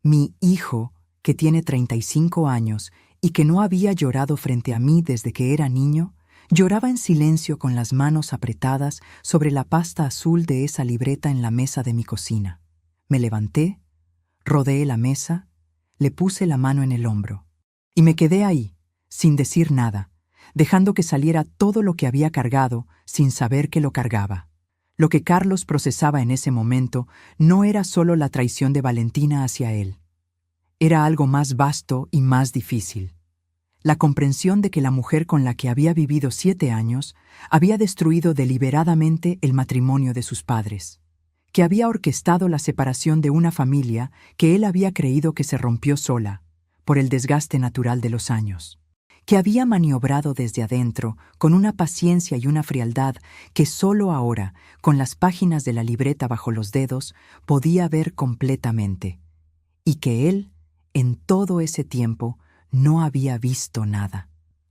Mi hijo, que tiene 35 años y que no había llorado frente a mí desde que era niño, lloraba en silencio con las manos apretadas sobre la pasta azul de esa libreta en la mesa de mi cocina. Me levanté, rodeé la mesa, le puse la mano en el hombro y me quedé ahí, sin decir nada, dejando que saliera todo lo que había cargado sin saber que lo cargaba. Lo que Carlos procesaba en ese momento no era solo la traición de Valentina hacia él. Era algo más vasto y más difícil. La comprensión de que la mujer con la que había vivido 7 años había destruido deliberadamente el matrimonio de sus padres, que había orquestado la separación de una familia que él había creído que se rompió sola, por el desgaste natural de los años, que había maniobrado desde adentro con una paciencia y una frialdad que solo ahora, con las páginas de la libreta bajo los dedos, podía ver completamente, y que él, en todo ese tiempo, no había visto nada.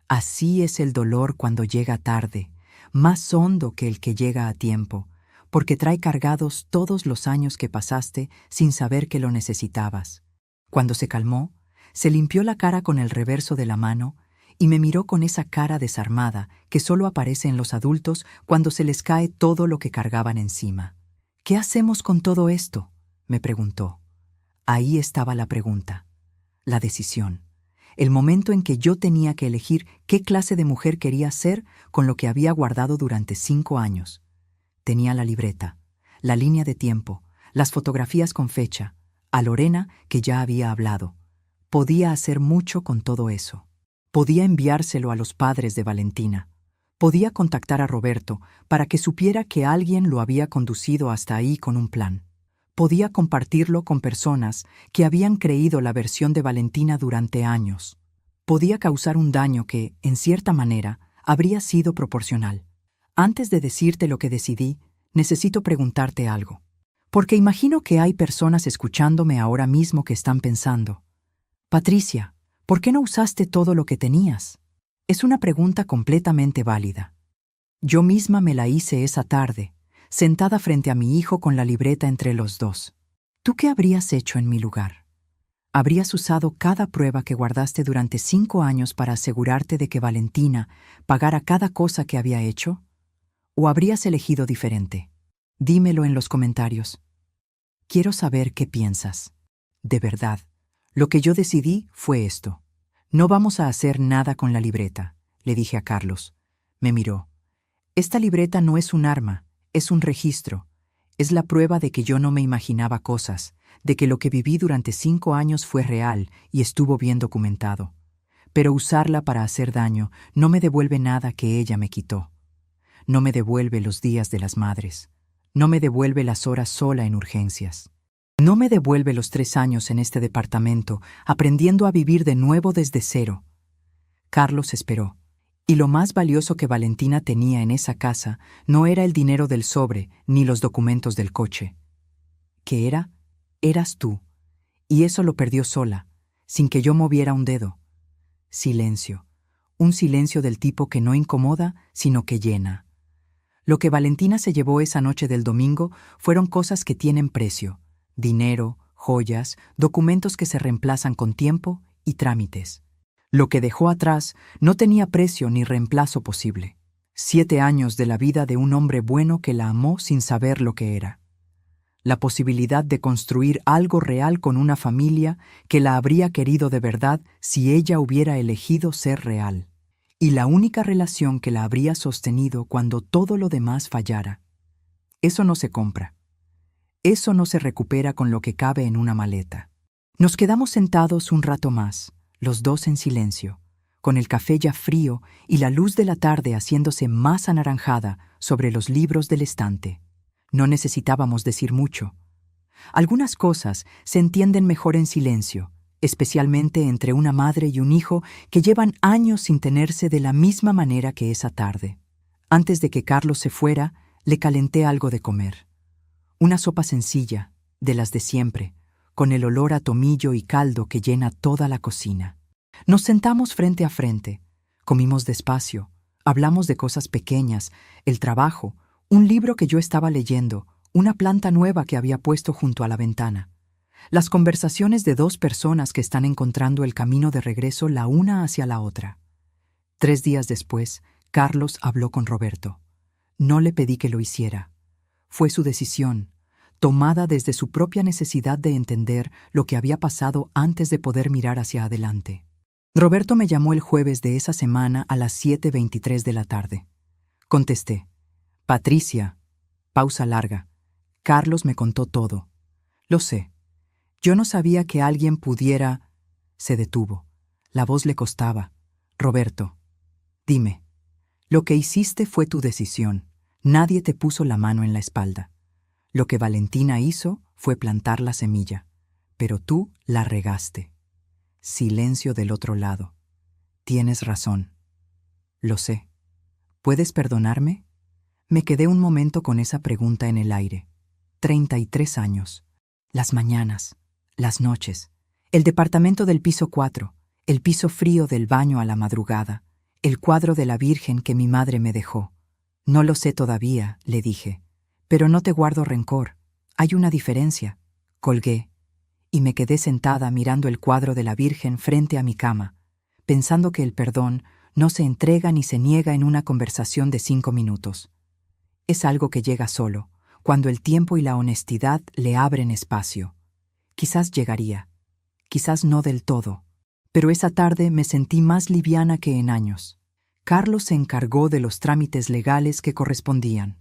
Así es el dolor cuando llega tarde, más hondo que el que llega a tiempo, porque trae cargados todos los años que pasaste sin saber que lo necesitabas. Cuando se calmó, se limpió la cara con el reverso de la mano y me miró con esa cara desarmada que solo aparece en los adultos cuando se les cae todo lo que cargaban encima. ¿Qué hacemos con todo esto?, me preguntó. Ahí estaba la pregunta. La decisión, el momento en que yo tenía que elegir qué clase de mujer quería ser con lo que había guardado durante 5 años. Tenía la libreta, la línea de tiempo, las fotografías con fecha, a Lorena que ya había hablado. Podía hacer mucho con todo eso. Podía enviárselo a los padres de Valentina. Podía contactar a Roberto para que supiera que alguien lo había conducido hasta ahí con un plan. Podía compartirlo con personas que habían creído la versión de Valentina durante años. Podía causar un daño que, en cierta manera, habría sido proporcional. Antes de decirte lo que decidí, necesito preguntarte algo. Porque imagino que hay personas escuchándome ahora mismo que están pensando: Patricia, ¿por qué no usaste todo lo que tenías? Es una pregunta completamente válida. Yo misma me la hice esa tarde, sentada frente a mi hijo con la libreta entre los dos. ¿Tú qué habrías hecho en mi lugar? ¿Habrías usado cada prueba que guardaste durante 5 años para asegurarte de que Valentina pagara cada cosa que había hecho? ¿O habrías elegido diferente? Dímelo en los comentarios. Quiero saber qué piensas. De verdad, lo que yo decidí fue esto. No vamos a hacer nada con la libreta, le dije a Carlos. Me miró. Esta libreta no es un arma. Es un registro. Es la prueba de que yo no me imaginaba cosas, de que lo que viví durante 5 años fue real y estuvo bien documentado. Pero usarla para hacer daño no me devuelve nada que ella me quitó. No me devuelve los días de las madres. No me devuelve las horas sola en urgencias. No me devuelve los 3 años en este departamento, aprendiendo a vivir de nuevo desde cero. Carlos esperó. Y lo más valioso que Valentina tenía en esa casa no era el dinero del sobre ni los documentos del coche. ¿Qué era? Eras tú. Y eso lo perdió sola, sin que yo moviera un dedo. Silencio. Un silencio del tipo que no incomoda, sino que llena. Lo que Valentina se llevó esa noche del domingo fueron cosas que tienen precio: dinero, joyas, documentos que se reemplazan con tiempo y trámites. Lo que dejó atrás no tenía precio ni reemplazo posible. 7 años de la vida de un hombre bueno que la amó sin saber lo que era. La posibilidad de construir algo real con una familia que la habría querido de verdad si ella hubiera elegido ser real. Y la única relación que la habría sostenido cuando todo lo demás fallara. Eso no se compra. Eso no se recupera con lo que cabe en una maleta. Nos quedamos sentados un rato más, los dos en silencio, con el café ya frío y la luz de la tarde haciéndose más anaranjada sobre los libros del estante. No necesitábamos decir mucho. Algunas cosas se entienden mejor en silencio, especialmente entre una madre y un hijo que llevan años sin tenerse de la misma manera que esa tarde. Antes de que Carlos se fuera, le calenté algo de comer. Una sopa sencilla, de las de siempre, con el olor a tomillo y caldo que llena toda la cocina. Nos sentamos frente a frente, comimos despacio, hablamos de cosas pequeñas, el trabajo, Un libro que yo estaba leyendo, una planta nueva que había puesto junto a la ventana. Las conversaciones de dos personas que están encontrando el camino de regreso la una hacia la otra. 3 días después, Carlos habló con Roberto. No le pedí que lo hiciera. Fue su decisión, tomada desde su propia necesidad de entender lo que había pasado antes de poder mirar hacia adelante. Roberto me llamó el jueves de esa semana a las 7:23 de la tarde. Contesté. Patricia. Pausa larga. Carlos me contó todo. Lo sé. Yo no sabía que alguien pudiera... Se detuvo. La voz le costaba. Roberto, dime. Lo que hiciste fue tu decisión. Nadie te puso la mano en la espalda. Lo que Valentina hizo fue plantar la semilla, pero tú la regaste. Silencio del otro lado. Tienes razón. Lo sé. ¿Puedes perdonarme? Me quedé un momento con esa pregunta en el aire. 33 años. Las mañanas, las noches, el departamento del piso 4, el piso frío del baño a la madrugada, el cuadro de la Virgen que mi madre me dejó. No lo sé todavía, le dije, pero no te guardo rencor. Hay una diferencia. Colgué, y me quedé sentada mirando el cuadro de la Virgen frente a mi cama, pensando que el perdón no se entrega ni se niega en una conversación de 5 minutos. Es algo que llega solo, cuando el tiempo y la honestidad le abren espacio. Quizás llegaría, quizás no del todo, pero esa tarde me sentí más liviana que en años. Carlos se encargó de los trámites legales que correspondían.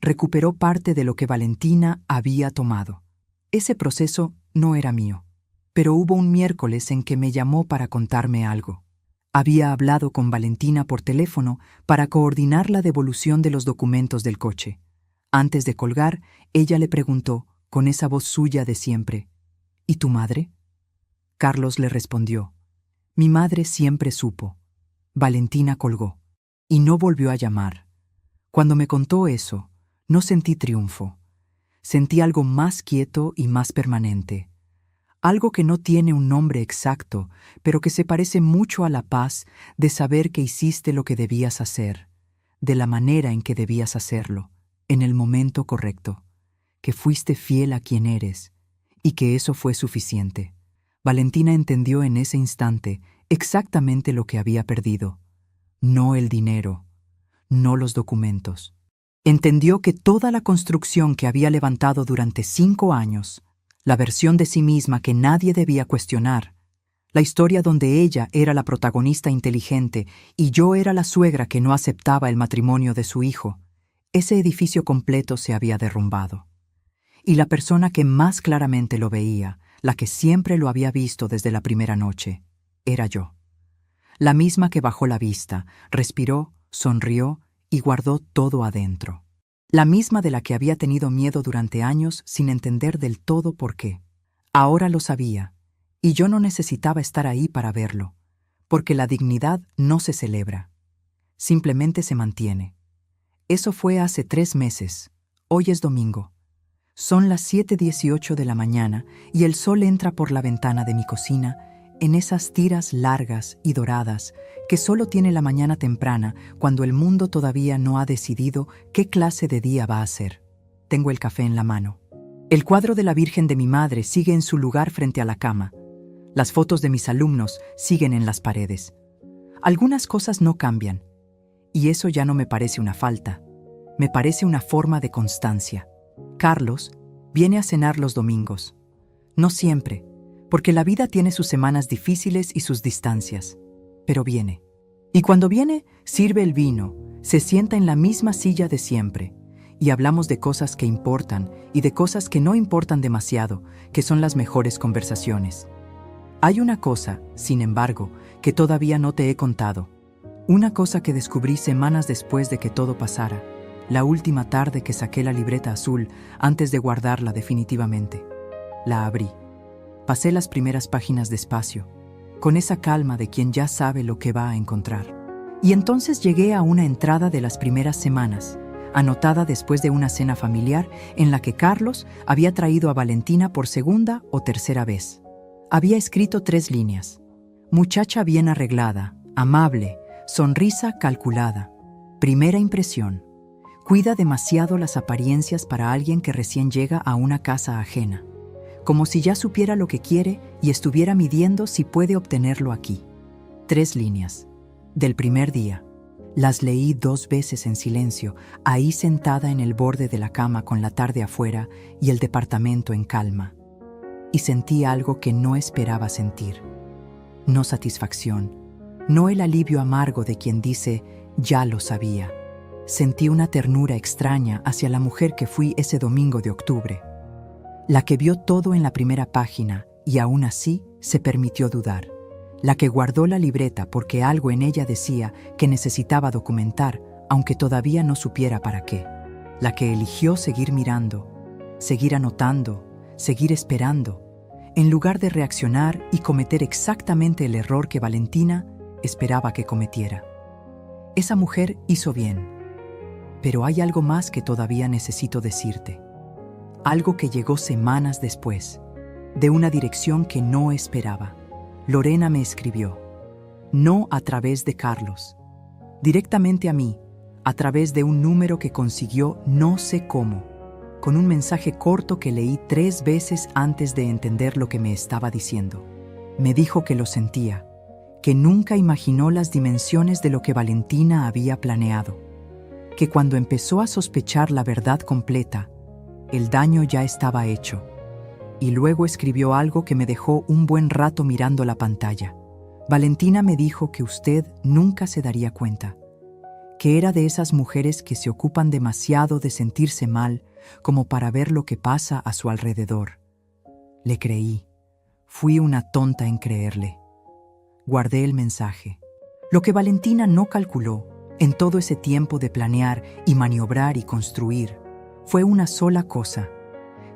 Recuperó parte de lo que Valentina había tomado. Ese proceso no era mío, pero hubo un miércoles en que me llamó para contarme algo. Había hablado con Valentina por teléfono para coordinar la devolución de los documentos del coche. Antes de colgar, ella le preguntó, con esa voz suya de siempre, ¿y tu madre? Carlos le respondió, mi madre siempre supo. Valentina colgó, y no volvió a llamar. Cuando me contó eso, no sentí triunfo. Sentí algo más quieto y más permanente. Algo que no tiene un nombre exacto, pero que se parece mucho a la paz de saber que hiciste lo que debías hacer, de la manera en que debías hacerlo, en el momento correcto, que fuiste fiel a quien eres, y que eso fue suficiente. Valentina entendió en ese instante exactamente lo que había perdido. No el dinero, no los documentos. Entendió que toda la construcción que había levantado durante 5 años, la versión de sí misma que nadie debía cuestionar, la historia donde ella era la protagonista inteligente y yo era la suegra que no aceptaba el matrimonio de su hijo, ese edificio completo se había derrumbado. Y la persona que más claramente lo veía, la que siempre lo había visto desde la primera noche, era yo. La misma que bajó la vista, respiró, sonrió y guardó todo adentro. La misma de la que había tenido miedo durante años sin entender del todo por qué. Ahora lo sabía, y yo no necesitaba estar ahí para verlo, porque la dignidad no se celebra, simplemente se mantiene. Eso fue hace 3 meses. Hoy es domingo. Son las 7:18 de la mañana y el sol entra por la ventana de mi cocina en esas tiras largas y doradas que solo tiene la mañana temprana cuando el mundo todavía no ha decidido qué clase de día va a ser. Tengo el café en la mano. El cuadro de la Virgen de mi madre sigue en su lugar frente a la cama. Las fotos de mis alumnos siguen en las paredes. Algunas cosas no cambian, y eso ya no me parece una falta. Me parece una forma de constancia. Carlos viene a cenar los domingos. No siempre, porque la vida tiene sus semanas difíciles y sus distancias, pero viene. Y cuando viene, sirve el vino, se sienta en la misma silla de siempre, y hablamos de cosas que importan y de cosas que no importan demasiado, que son las mejores conversaciones. Hay una cosa, sin embargo, que todavía no te he contado. Una cosa que descubrí semanas después de que todo pasara, la última tarde que saqué la libreta azul antes de guardarla definitivamente. La abrí. Pasé las primeras páginas despacio, con esa calma de quien ya sabe lo que va a encontrar. Y entonces llegué a una entrada de las primeras semanas, anotada después de una cena familiar en la que Carlos había traído a Valentina por 2ª o 3ª vez. Había escrito 3 líneas. Muchacha bien arreglada, amable, sonrisa calculada. Primera impresión. Cuida demasiado las apariencias para alguien que recién llega a una casa ajena, como si ya supiera lo que quiere y estuviera midiendo si puede obtenerlo aquí. 3 líneas. Del primer día. Las leí 2 veces en silencio, ahí sentada en el borde de la cama con la tarde afuera y el departamento en calma. Y sentí algo que no esperaba sentir. No satisfacción, no el alivio amargo de quien dice, ya lo sabía. Sentí una ternura extraña hacia la mujer que fui ese domingo de octubre. La que vio todo en la primera página y aún así se permitió dudar. La que guardó la libreta porque algo en ella decía que necesitaba documentar, aunque todavía no supiera para qué. La que eligió seguir mirando, seguir anotando, seguir esperando, en lugar de reaccionar y cometer exactamente el error que Valentina esperaba que cometiera. Esa mujer hizo bien, pero hay algo más que todavía necesito decirte. Algo que llegó semanas después, de una dirección que no esperaba. Lorena me escribió, no a través de Carlos, directamente a mí, a través de un número que consiguió no sé cómo, con un mensaje corto que leí 3 veces antes de entender lo que me estaba diciendo. Me dijo que lo sentía, que nunca imaginó las dimensiones de lo que Valentina había planeado, que cuando empezó a sospechar la verdad completa, el daño ya estaba hecho. Y luego escribió algo que me dejó un buen rato mirando la pantalla. Valentina me dijo que usted nunca se daría cuenta, que era de esas mujeres que se ocupan demasiado de sentirse mal como para ver lo que pasa a su alrededor. Le creí. Fui una tonta en creerle. Guardé el mensaje. Lo que Valentina no calculó, en todo ese tiempo de planear y maniobrar y construir, fue una sola cosa: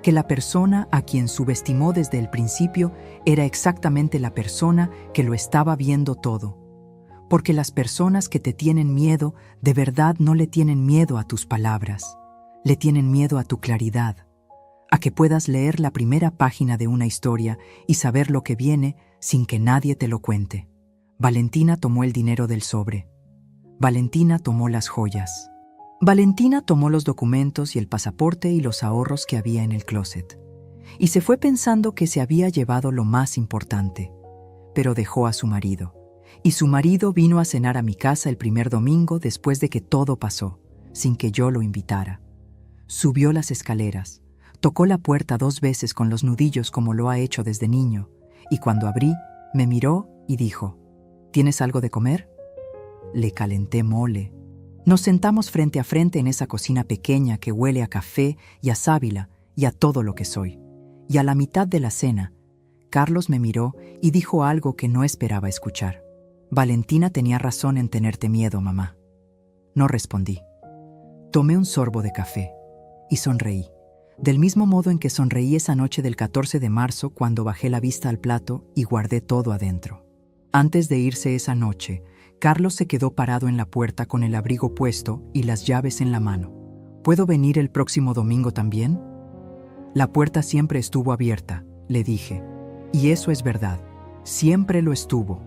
que la persona a quien subestimó desde el principio era exactamente la persona que lo estaba viendo todo. Porque las personas que te tienen miedo de verdad no le tienen miedo a tus palabras, le tienen miedo a tu claridad, a que puedas leer la primera página de una historia y saber lo que viene sin que nadie te lo cuente. Valentina tomó el dinero del sobre. Valentina tomó las joyas. Valentina tomó los documentos y el pasaporte y los ahorros que había en el closet. Y se fue pensando que se había llevado lo más importante, pero dejó a su marido. Y su marido vino a cenar a mi casa el primer domingo después de que todo pasó, sin que yo lo invitara. Subió las escaleras, tocó la puerta 2 veces con los nudillos como lo ha hecho desde niño, y cuando abrí, me miró y dijo, ¿tienes algo de comer? Le calenté mole. Nos sentamos frente a frente en esa cocina pequeña que huele a café y a sábila y a todo lo que soy. Y a la mitad de la cena, Carlos me miró y dijo algo que no esperaba escuchar. Valentina tenía razón en tenerte miedo, mamá. No respondí. Tomé un sorbo de café y sonreí, del mismo modo en que sonreí esa noche del 14 de marzo cuando bajé la vista al plato y guardé todo adentro. Antes de irse esa noche, Carlos se quedó parado en la puerta con el abrigo puesto y las llaves en la mano. ¿Puedo venir el próximo domingo también? La puerta siempre estuvo abierta, le dije. Y eso es verdad, siempre lo estuvo.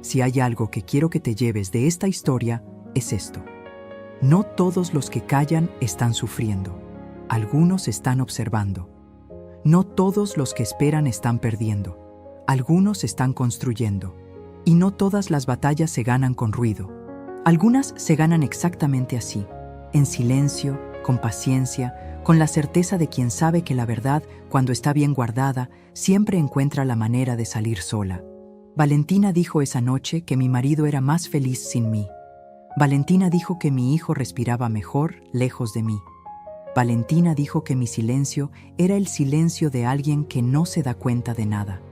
Si hay algo que quiero que te lleves de esta historia, es esto. No todos los que callan están sufriendo. Algunos están observando. No todos los que esperan están perdiendo. Algunos están construyendo. Y no todas las batallas se ganan con ruido. Algunas se ganan exactamente así, en silencio, con paciencia, con la certeza de quien sabe que la verdad, cuando está bien guardada, siempre encuentra la manera de salir sola. Valentina dijo esa noche que mi marido era más feliz sin mí. Valentina dijo que mi hijo respiraba mejor lejos de mí. Valentina dijo que mi silencio era el silencio de alguien que no se da cuenta de nada.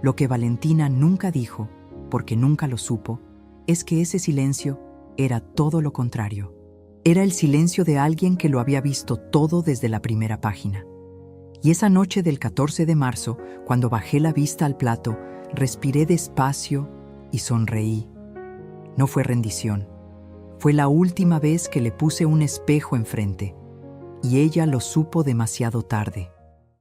Lo que Valentina nunca dijo, porque nunca lo supo, es que ese silencio era todo lo contrario. Era el silencio de alguien que lo había visto todo desde la primera página. Y esa noche del 14 de marzo, cuando bajé la vista al plato, respiré despacio y sonreí. No fue rendición. Fue la última vez que le puse un espejo enfrente, y ella lo supo demasiado tarde.